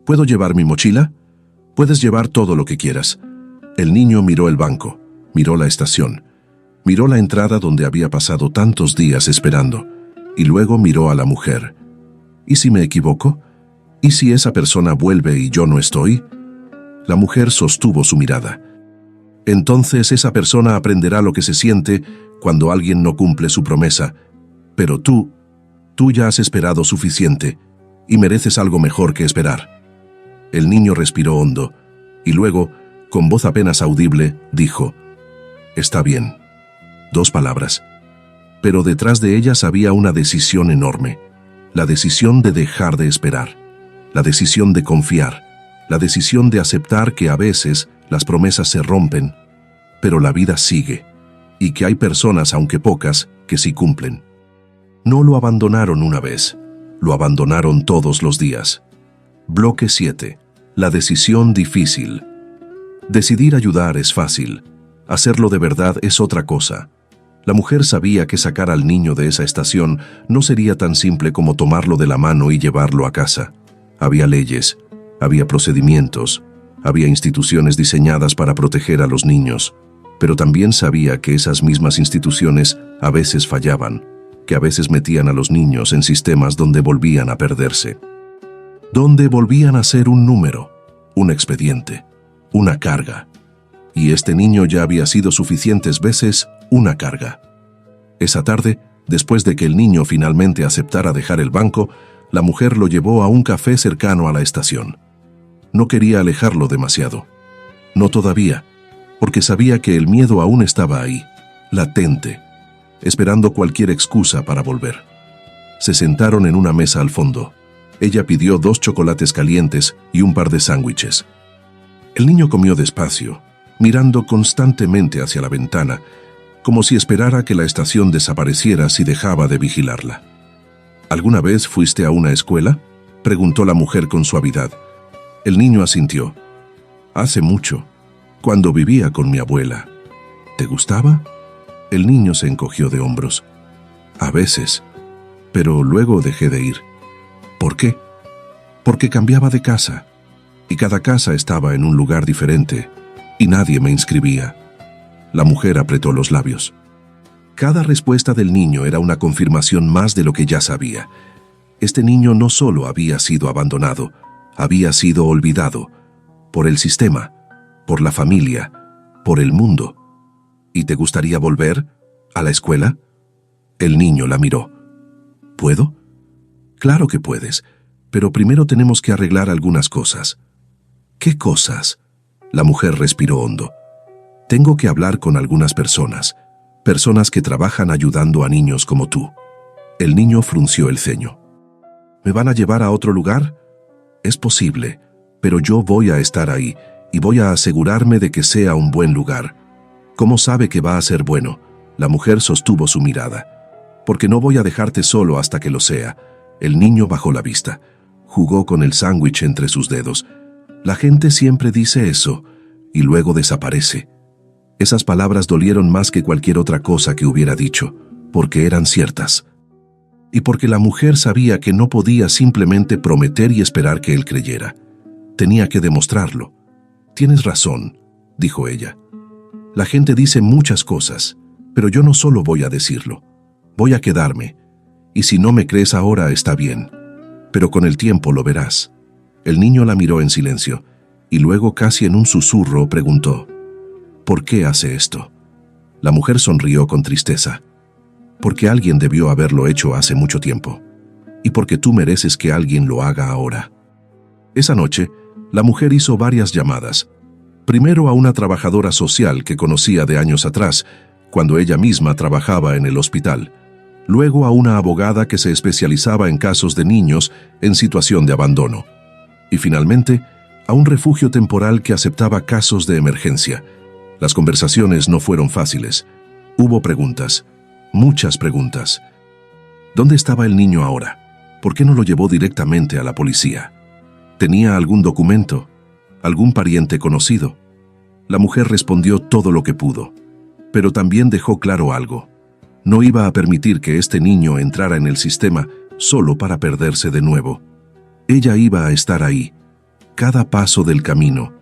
¿Puedo llevar mi mochila? Puedes llevar todo lo que quieras. El niño miró el banco, miró la estación, miró la entrada donde había pasado tantos días esperando, y luego miró a la mujer. ¿Y si me equivoco? ¿Y si esa persona vuelve y yo no estoy? La mujer sostuvo su mirada. Entonces esa persona aprenderá lo que se siente cuando alguien no cumple su promesa. Pero tú ya has esperado suficiente, y mereces algo mejor que esperar. El niño respiró hondo, y luego, con voz apenas audible, dijo: «Está bien». 2 palabras. Pero detrás de ellas había una decisión enorme. La decisión de dejar de esperar. La decisión de confiar. La decisión de aceptar que a veces las promesas se rompen, pero la vida sigue, y que hay personas, aunque pocas, que sí cumplen. No lo abandonaron una vez, lo abandonaron todos los días. Bloque 7. La decisión difícil. Decidir ayudar es fácil. Hacerlo de verdad es otra cosa. La mujer sabía que sacar al niño de esa estación no sería tan simple como tomarlo de la mano y llevarlo a casa. Había leyes, había procedimientos, había instituciones diseñadas para proteger a los niños, pero también sabía que esas mismas instituciones a veces fallaban, que a veces metían a los niños en sistemas donde volvían a perderse, donde volvían a ser un número, un expediente, una carga. Y este niño ya había sido suficientes veces una carga. Esa tarde, después de que el niño finalmente aceptara dejar el banco, la mujer lo llevó a un café cercano a la estación. No quería alejarlo demasiado. No todavía, porque sabía que el miedo aún estaba ahí, latente, esperando cualquier excusa para volver. Se sentaron en una mesa al fondo. Ella pidió 2 chocolates calientes y un par de sándwiches. El niño comió despacio, mirando constantemente hacia la ventana, como si esperara que la estación desapareciera si dejaba de vigilarla. ¿Alguna vez fuiste a una escuela?, preguntó la mujer con suavidad. El niño asintió. Hace mucho, cuando vivía con mi abuela. ¿Te gustaba? El niño se encogió de hombros. A veces, pero luego dejé de ir. ¿Por qué? Porque cambiaba de casa, y cada casa estaba en un lugar diferente, y nadie me inscribía. La mujer apretó los labios. Cada respuesta del niño era una confirmación más de lo que ya sabía. Este niño no solo había sido abandonado, había sido olvidado, por el sistema, por la familia, por el mundo. ¿Y te gustaría volver a la escuela? El niño la miró. ¿Puedo? Claro que puedes, pero primero tenemos que arreglar algunas cosas. ¿Qué cosas? La mujer respiró hondo. Tengo que hablar con algunas personas que trabajan ayudando a niños como tú. El niño frunció el ceño. ¿Me van a llevar a otro lugar? Es posible, pero yo voy a estar ahí y voy a asegurarme de que sea un buen lugar. ¿Cómo sabe que va a ser bueno? La mujer sostuvo su mirada. Porque no voy a dejarte solo hasta que lo sea. El niño bajó la vista. Jugó con el sándwich entre sus dedos. La gente siempre dice eso y luego desaparece. Esas palabras dolieron más que cualquier otra cosa que hubiera dicho, porque eran ciertas. Y porque la mujer sabía que no podía simplemente prometer y esperar que él creyera. Tenía que demostrarlo. Tienes razón, dijo ella. La gente dice muchas cosas, pero yo no solo voy a decirlo. Voy a quedarme. Y si no me crees ahora, está bien. Pero con el tiempo lo verás. El niño la miró en silencio, y luego casi en un susurro preguntó, ¿por qué hace esto? La mujer sonrió con tristeza. Porque alguien debió haberlo hecho hace mucho tiempo. Y porque tú mereces que alguien lo haga ahora. Esa noche, la mujer hizo varias llamadas. Primero a una trabajadora social que conocía de años atrás, cuando ella misma trabajaba en el hospital. Luego a una abogada que se especializaba en casos de niños en situación de abandono. Y finalmente, a un refugio temporal que aceptaba casos de emergencia. Las conversaciones no fueron fáciles. Hubo preguntas, muchas preguntas. ¿Dónde estaba el niño ahora? ¿Por qué no lo llevó directamente a la policía? ¿Tenía algún documento? ¿Algún pariente conocido? La mujer respondió todo lo que pudo, pero también dejó claro algo. No iba a permitir que este niño entrara en el sistema solo para perderse de nuevo. Ella iba a estar ahí, cada paso del camino,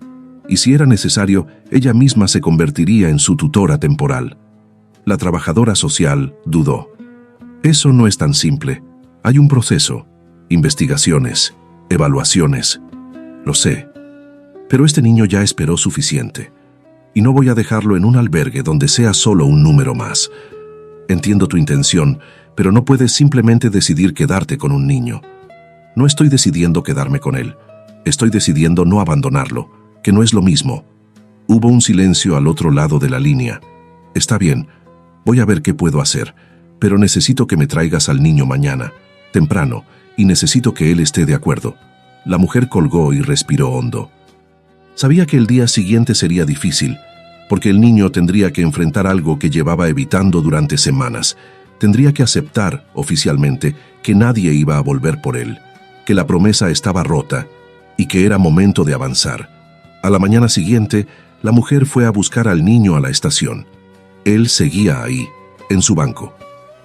y si era necesario, ella misma se convertiría en su tutora temporal. La trabajadora social dudó. Eso no es tan simple. Hay un proceso, investigaciones, evaluaciones. Lo sé. Pero este niño ya esperó suficiente. Y no voy a dejarlo en un albergue donde sea solo un número más. Entiendo tu intención, pero no puedes simplemente decidir quedarte con un niño. No estoy decidiendo quedarme con él. Estoy decidiendo no abandonarlo, que no es lo mismo. Hubo un silencio al otro lado de la línea. Está bien, voy a ver qué puedo hacer, pero necesito que me traigas al niño mañana, temprano, y necesito que él esté de acuerdo. La mujer colgó y respiró hondo. Sabía que el día siguiente sería difícil, porque el niño tendría que enfrentar algo que llevaba evitando durante semanas. Tendría que aceptar, oficialmente, que nadie iba a volver por él, que la promesa estaba rota y que era momento de avanzar. A la mañana siguiente, la mujer fue a buscar al niño a la estación. Él seguía ahí, en su banco,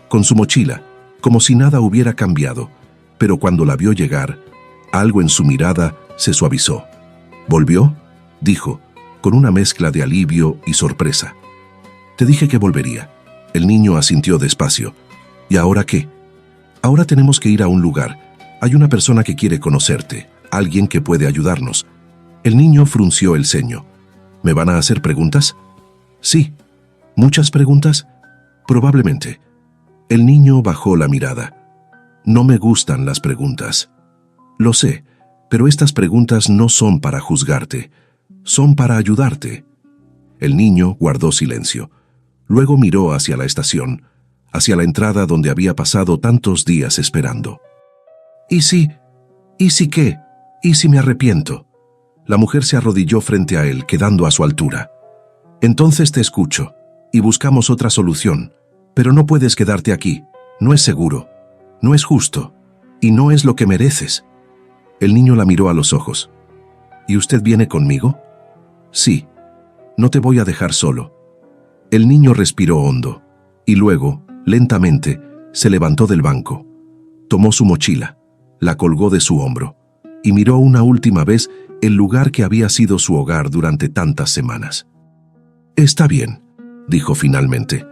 con su mochila, como si nada hubiera cambiado, pero cuando la vio llegar, algo en su mirada se suavizó. ¿Volvió?, dijo, con una mezcla de alivio y sorpresa. Te dije que volvería. El niño asintió despacio. ¿Y ahora qué? Ahora tenemos que ir a un lugar. Hay una persona que quiere conocerte, alguien que puede ayudarnos. El niño frunció el ceño. ¿Me van a hacer preguntas? Sí. ¿Muchas preguntas? Probablemente. El niño bajó la mirada. No me gustan las preguntas. Lo sé, pero estas preguntas no son para juzgarte. Son para ayudarte. El niño guardó silencio. Luego miró hacia la estación, hacia la entrada donde había pasado tantos días esperando. ¿Y si qué? ¿Y si me arrepiento? La mujer se arrodilló frente a él, quedando a su altura. Entonces te escucho, y buscamos otra solución. Pero no puedes quedarte aquí. No es seguro. No es justo. Y no es lo que mereces. El niño la miró a los ojos. ¿Y usted viene conmigo? Sí. No te voy a dejar solo. El niño respiró hondo, y luego, lentamente, se levantó del banco. Tomó su mochila, la colgó de su hombro, y miró una última vez el lugar que había sido su hogar durante tantas semanas. Está bien, dijo finalmente.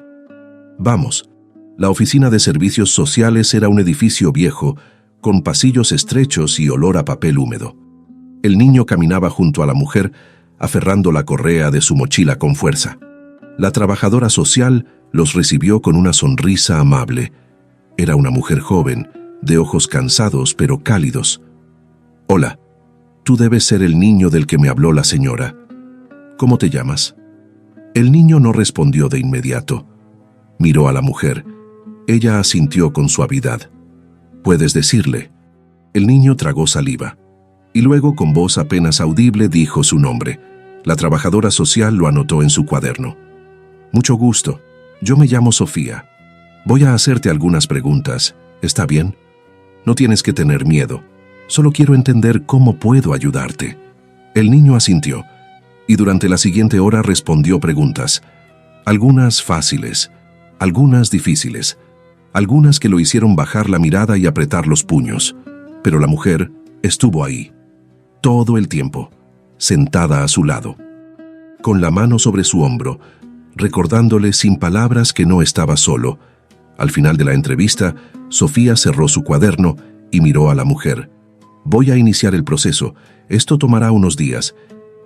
Vamos. La oficina de servicios sociales era un edificio viejo, con pasillos estrechos y olor a papel húmedo. El niño caminaba junto a la mujer, aferrando la correa de su mochila con fuerza. La trabajadora social los recibió con una sonrisa amable. Era una mujer joven, de ojos cansados pero cálidos. Hola, Tú debes ser el niño del que me habló la señora. ¿Cómo te llamas? El niño no respondió de inmediato. Miró a la mujer. Ella asintió con suavidad. Puedes decirle. El niño tragó saliva. Y luego, con voz apenas audible, dijo su nombre. La trabajadora social lo anotó en su cuaderno. Mucho gusto. Yo me llamo Sofía. Voy a hacerte algunas preguntas. ¿Está bien? No tienes que tener miedo. Solo quiero entender cómo puedo ayudarte. El niño asintió, y durante la siguiente hora respondió preguntas. Algunas fáciles, algunas difíciles, algunas que lo hicieron bajar la mirada y apretar los puños. Pero la mujer estuvo ahí, todo el tiempo, sentada a su lado, con la mano sobre su hombro, recordándole sin palabras que no estaba solo. Al final de la entrevista, Sofía cerró su cuaderno y miró a la mujer. Voy a iniciar el proceso. Esto tomará unos días.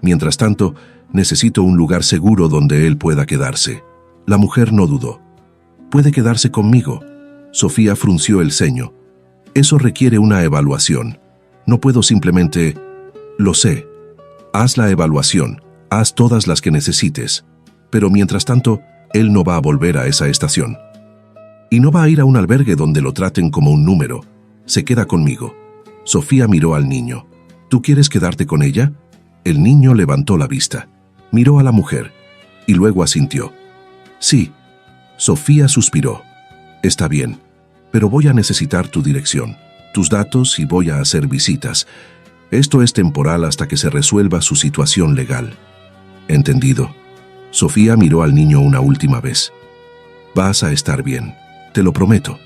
Mientras tanto, necesito un lugar seguro donde él pueda quedarse. La mujer no dudó. ¿Puede quedarse conmigo? Sofía frunció el ceño. Eso requiere una evaluación. No puedo simplemente... Lo sé. Haz la evaluación. Haz todas las que necesites. Pero mientras tanto, él no va a volver a esa estación. Y no va a ir a un albergue donde lo traten como un número. Se queda conmigo. Sofía miró al niño. ¿Tú quieres quedarte con ella? El niño levantó la vista. Miró a la mujer y luego asintió. Sí. Sofía suspiró. Está bien, pero voy a necesitar tu dirección, tus datos y voy a hacer visitas. Esto es temporal hasta que se resuelva su situación legal. Entendido. Sofía miró al niño una última vez. Vas a estar bien, te lo prometo.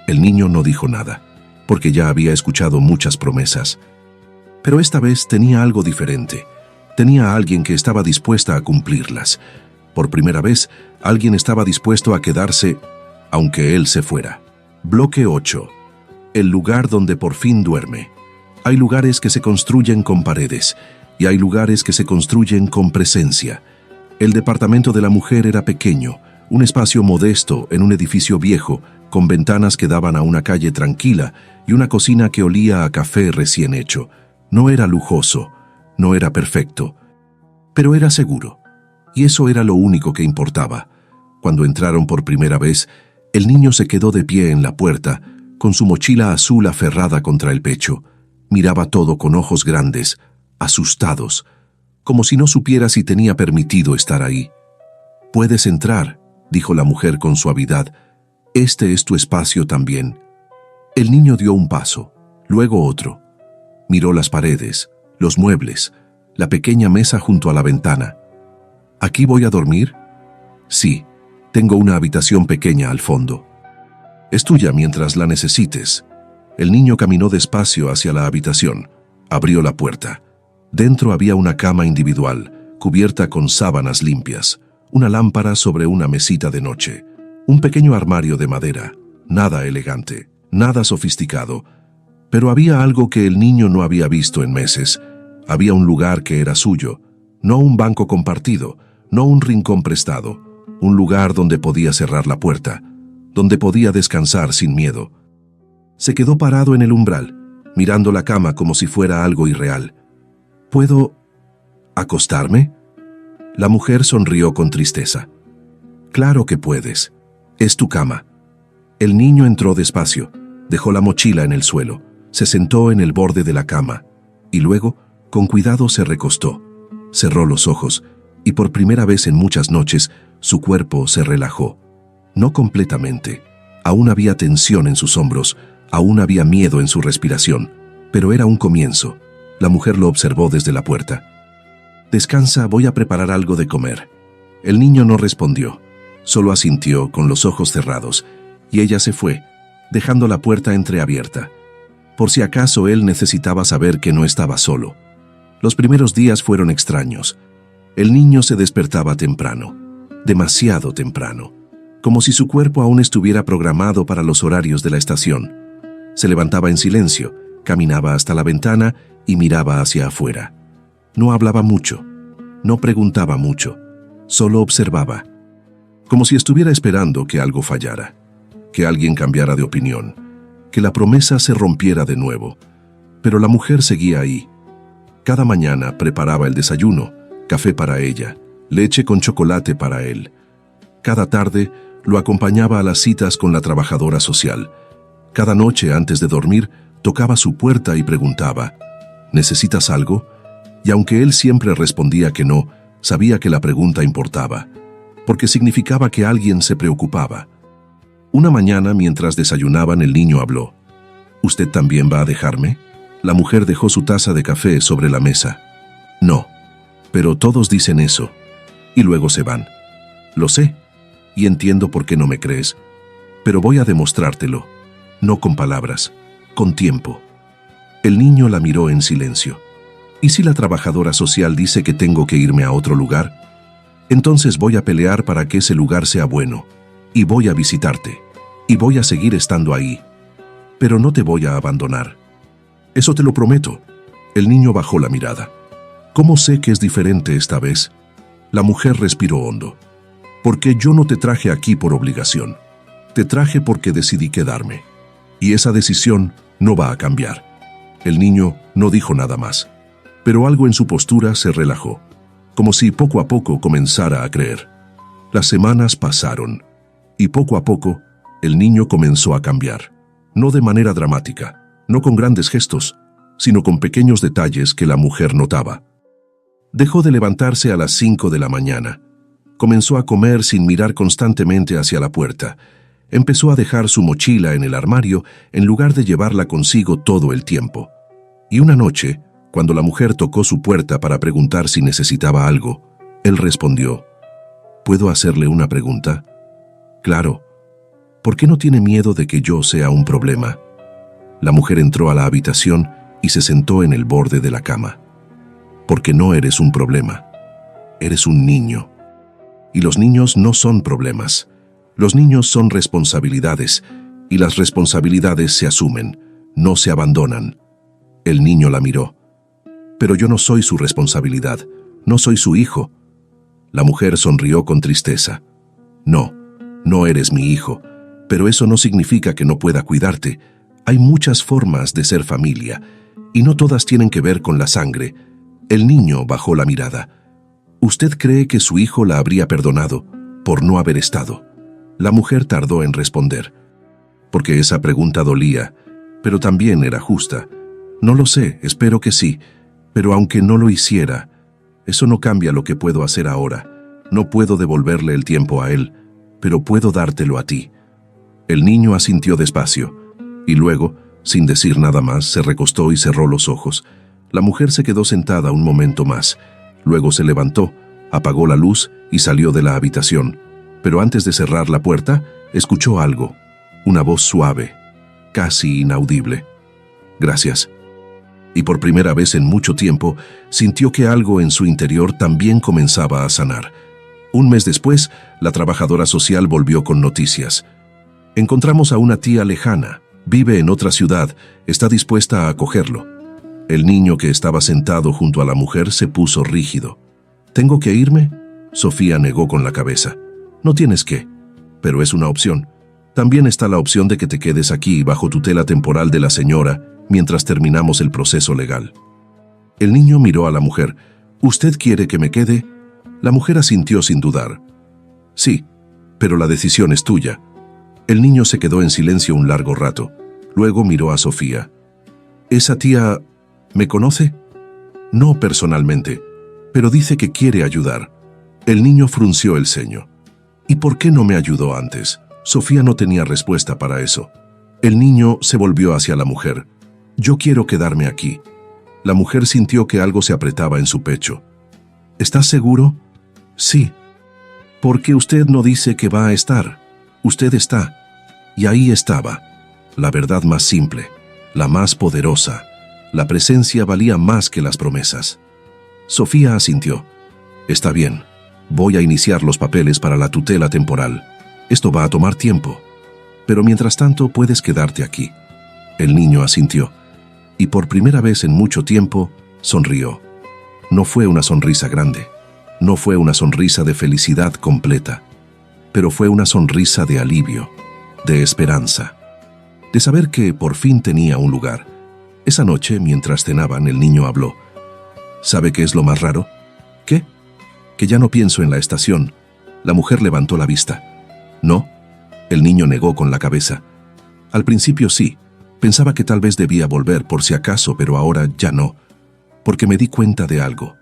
El niño no dijo nada, porque ya había escuchado muchas promesas. Pero esta vez tenía algo diferente. Tenía a alguien que estaba dispuesta a cumplirlas. Por primera vez, alguien estaba dispuesto a quedarse, aunque él se fuera. Bloque 8. El lugar donde por fin duerme. Hay lugares que se construyen con paredes, y hay lugares que se construyen con presencia. El departamento de la mujer era pequeño, un espacio modesto en un edificio viejo, con ventanas que daban a una calle tranquila y una cocina que olía a café recién hecho. No era lujoso, no era perfecto, pero era seguro. Y eso era lo único que importaba. Cuando entraron por primera vez, el niño se quedó de pie en la puerta, con su mochila azul aferrada contra el pecho. Miraba todo con ojos grandes, asustados, como si no supiera si tenía permitido estar ahí. «Puedes entrar», dijo la mujer con suavidad. «Este es tu espacio también». El niño dio un paso, luego otro. Miró las paredes, los muebles, la pequeña mesa junto a la ventana. ¿Aquí voy a dormir? Sí, tengo una habitación pequeña al fondo. Es tuya mientras la necesites. El niño caminó despacio hacia la habitación. Abrió la puerta. Dentro había una cama individual, cubierta con sábanas limpias, una lámpara sobre una mesita de noche, un pequeño armario de madera, nada elegante, nada sofisticado, pero había algo que el niño no había visto en meses. Había un lugar que era suyo, no un banco compartido, no un rincón prestado, un lugar donde podía cerrar la puerta, donde podía descansar sin miedo. Se quedó parado en el umbral, mirando la cama como si fuera algo irreal. ¿Puedo acostarme? La mujer sonrió con tristeza. Claro que puedes. Es tu cama. El niño entró despacio, dejó la mochila en el suelo, se sentó en el borde de la cama y luego, con cuidado, se recostó. Cerró los ojos y por primera vez en muchas noches su cuerpo se relajó. No completamente. Aún había tensión en sus hombros, aún había miedo en su respiración, pero era un comienzo. La mujer lo observó desde la puerta. «Descansa, voy a preparar algo de comer». El niño no respondió, solo asintió con los ojos cerrados, y ella se fue, dejando la puerta entreabierta. Por si acaso él necesitaba saber que no estaba solo. Los primeros días fueron extraños. El niño se despertaba temprano, demasiado temprano, como si su cuerpo aún estuviera programado para los horarios de la estación. Se levantaba en silencio, caminaba hasta la ventana y miraba hacia afuera. No hablaba mucho, no preguntaba mucho, solo observaba, como si estuviera esperando que algo fallara, que alguien cambiara de opinión, que la promesa se rompiera de nuevo. Pero la mujer seguía ahí, Cada mañana preparaba el desayuno, café para ella, leche con chocolate para él. Cada tarde lo acompañaba a las citas con la trabajadora social. Cada noche antes de dormir tocaba su puerta y preguntaba, ¿necesitas algo? Y aunque él siempre respondía que no, sabía que la pregunta importaba, porque significaba que alguien se preocupaba. Una mañana, mientras desayunaban, el niño habló. ¿Usted también va a dejarme? La mujer dejó su taza de café sobre la mesa. No, pero todos dicen eso, y luego se van. Lo sé, y entiendo por qué no me crees, pero voy a demostrártelo, no con palabras, con tiempo. El niño la miró en silencio. ¿Y si la trabajadora social dice que tengo que irme a otro lugar? Entonces voy a pelear para que ese lugar sea bueno, y voy a visitarte, y voy a seguir estando ahí. Pero no te voy a abandonar. Eso te lo prometo. El niño bajó la mirada. ¿Cómo sé que es diferente esta vez? La mujer respiró hondo. Porque yo no te traje aquí por obligación. Te traje porque decidí quedarme. Y esa decisión no va a cambiar. El niño no dijo nada más. Pero algo en su postura se relajó, como si poco a poco comenzara a creer. Las semanas pasaron, y poco a poco el niño comenzó a cambiar. No de manera dramática, no con grandes gestos, sino con pequeños detalles que la mujer notaba. Dejó de levantarse a las 5 de la mañana. Comenzó a comer sin mirar constantemente hacia la puerta. Empezó a dejar su mochila en el armario en lugar de llevarla consigo todo el tiempo. Y una noche, cuando la mujer tocó su puerta para preguntar si necesitaba algo, él respondió, ¿puedo hacerle una pregunta? Claro. ¿Por qué no tiene miedo de que yo sea un problema? La mujer entró a la habitación y se sentó en el borde de la cama. Porque no eres un problema. Eres un niño. Y los niños no son problemas. Los niños son responsabilidades, y las responsabilidades se asumen, no se abandonan. El niño la miró. Pero yo no soy su responsabilidad, no soy su hijo. La mujer sonrió con tristeza. No, no eres mi hijo, pero eso no significa que no pueda cuidarte. Hay muchas formas de ser familia, y no todas tienen que ver con la sangre. El niño bajó la mirada. ¿Usted cree que su hijo la habría perdonado por no haber estado? La mujer tardó en responder, porque esa pregunta dolía, pero también era justa. No lo sé, espero que sí, pero aunque no lo hiciera, eso no cambia lo que puedo hacer ahora. No puedo devolverle el tiempo a él, pero puedo dártelo a ti. El niño asintió despacio, y luego, sin decir nada más, se recostó y cerró los ojos. La mujer se quedó sentada un momento más. Luego se levantó, apagó la luz y salió de la habitación. Pero antes de cerrar la puerta, escuchó algo, una voz suave, casi inaudible. Gracias. Y por primera vez en mucho tiempo, sintió que algo en su interior también comenzaba a sanar. Un mes después, la trabajadora social volvió con noticias. Encontramos a una tía lejana, vive en otra ciudad, está dispuesta a acogerlo. El niño que estaba sentado junto a la mujer se puso rígido. ¿Tengo que irme? Sofía negó con la cabeza. No tienes que, pero es una opción. También está la opción de que te quedes aquí bajo tutela temporal de la señora mientras terminamos el proceso legal. El niño miró a la mujer. ¿Usted quiere que me quede? La mujer asintió sin dudar. Sí, pero la decisión es tuya. El niño se quedó en silencio un largo rato. Luego miró a Sofía. ¿Esa tía me conoce? No personalmente, pero dice que quiere ayudar. El niño frunció el ceño. ¿Y por qué no me ayudó antes? Sofía no tenía respuesta para eso. El niño se volvió hacia la mujer. Yo quiero quedarme aquí. La mujer sintió que algo se apretaba en su pecho. ¿Estás seguro? Sí. Porque usted no dice que va a estar. Usted está. Y ahí estaba. La verdad más simple, la más poderosa. La presencia valía más que las promesas. Sofía asintió. Está bien. Voy a iniciar los papeles para la tutela temporal. Esto va a tomar tiempo. Pero mientras tanto puedes quedarte aquí. El niño asintió. Y por primera vez en mucho tiempo, sonrió. No fue una sonrisa grande. No fue una sonrisa de felicidad completa. Pero fue una sonrisa de alivio, de esperanza. De saber que por fin tenía un lugar. Esa noche, mientras cenaban, el niño habló. ¿Sabe qué es lo más raro? ¿Qué? Que ya no pienso en la estación. La mujer levantó la vista. ¿No? El niño negó con la cabeza. Al principio sí. Pensaba que tal vez debía volver por si acaso, pero ahora ya no. Porque me di cuenta de algo.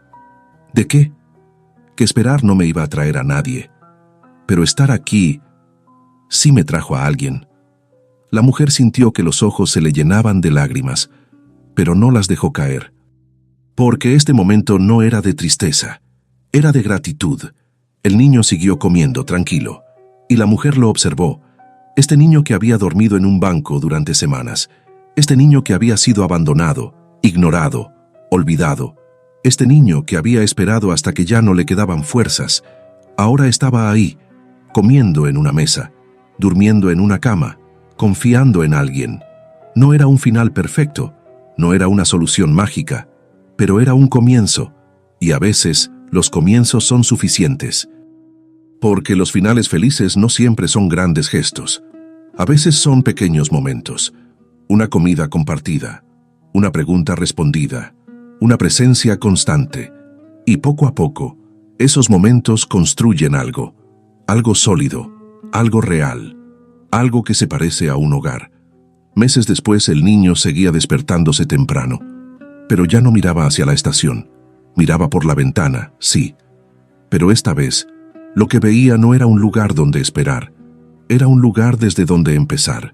¿De qué? Que esperar no me iba a traer a nadie. Pero estar aquí sí me trajo a alguien. La mujer sintió que los ojos se le llenaban de lágrimas, pero no las dejó caer. Porque este momento no era de tristeza, era de gratitud. El niño siguió comiendo tranquilo, y la mujer lo observó. Este niño que había dormido en un banco durante semanas, este niño que había sido abandonado, ignorado, olvidado, este niño que había esperado hasta que ya no le quedaban fuerzas, ahora estaba ahí, comiendo en una mesa, durmiendo en una cama, confiando en alguien. No era un final perfecto, no era una solución mágica, pero era un comienzo, y a veces los comienzos son suficientes. Porque los finales felices no siempre son grandes gestos. A veces son pequeños momentos. Una comida compartida, una pregunta respondida, una presencia constante. Y poco a poco, esos momentos construyen algo sólido, algo real, algo que se parece a un hogar. Meses después el niño seguía despertándose temprano, pero ya no miraba hacia la estación. Miraba por la ventana, sí, pero esta vez lo que veía no era un lugar donde esperar, era un lugar desde donde empezar.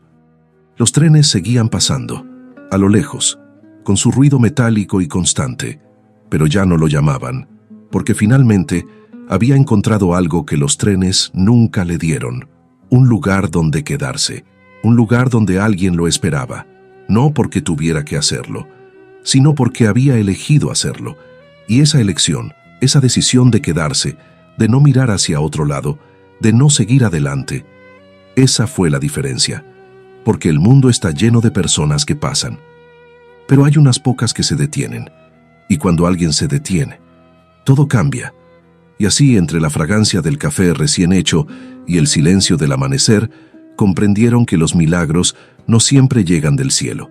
Los trenes seguían pasando, a lo lejos, con su ruido metálico y constante, pero ya no lo llamaban, porque finalmente había encontrado algo que los trenes nunca le dieron, un lugar donde quedarse, un lugar donde alguien lo esperaba, no porque tuviera que hacerlo, sino porque había elegido hacerlo, y esa elección, esa decisión de quedarse, de no mirar hacia otro lado, de no seguir adelante, esa fue la diferencia, porque el mundo está lleno de personas que pasan, pero hay unas pocas que se detienen, y cuando alguien se detiene, todo cambia. Y así, entre la fragancia del café recién hecho y el silencio del amanecer, comprendieron que los milagros no siempre llegan del cielo.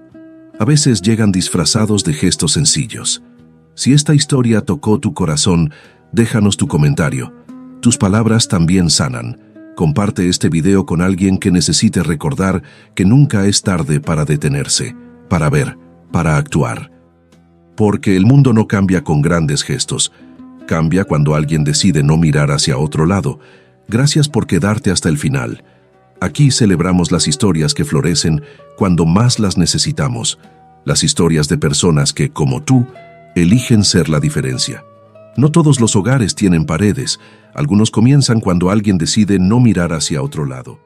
A veces llegan disfrazados de gestos sencillos. Si esta historia tocó tu corazón, déjanos tu comentario. Tus palabras también sanan. Comparte este video con alguien que necesite recordar que nunca es tarde para detenerse, para ver, para actuar. Porque el mundo no cambia con grandes gestos. Cambia cuando alguien decide no mirar hacia otro lado. Gracias por quedarte hasta el final. Aquí celebramos las historias que florecen cuando más las necesitamos. Las historias de personas que, como tú, eligen ser la diferencia. No todos los hogares tienen paredes. Algunos comienzan cuando alguien decide no mirar hacia otro lado.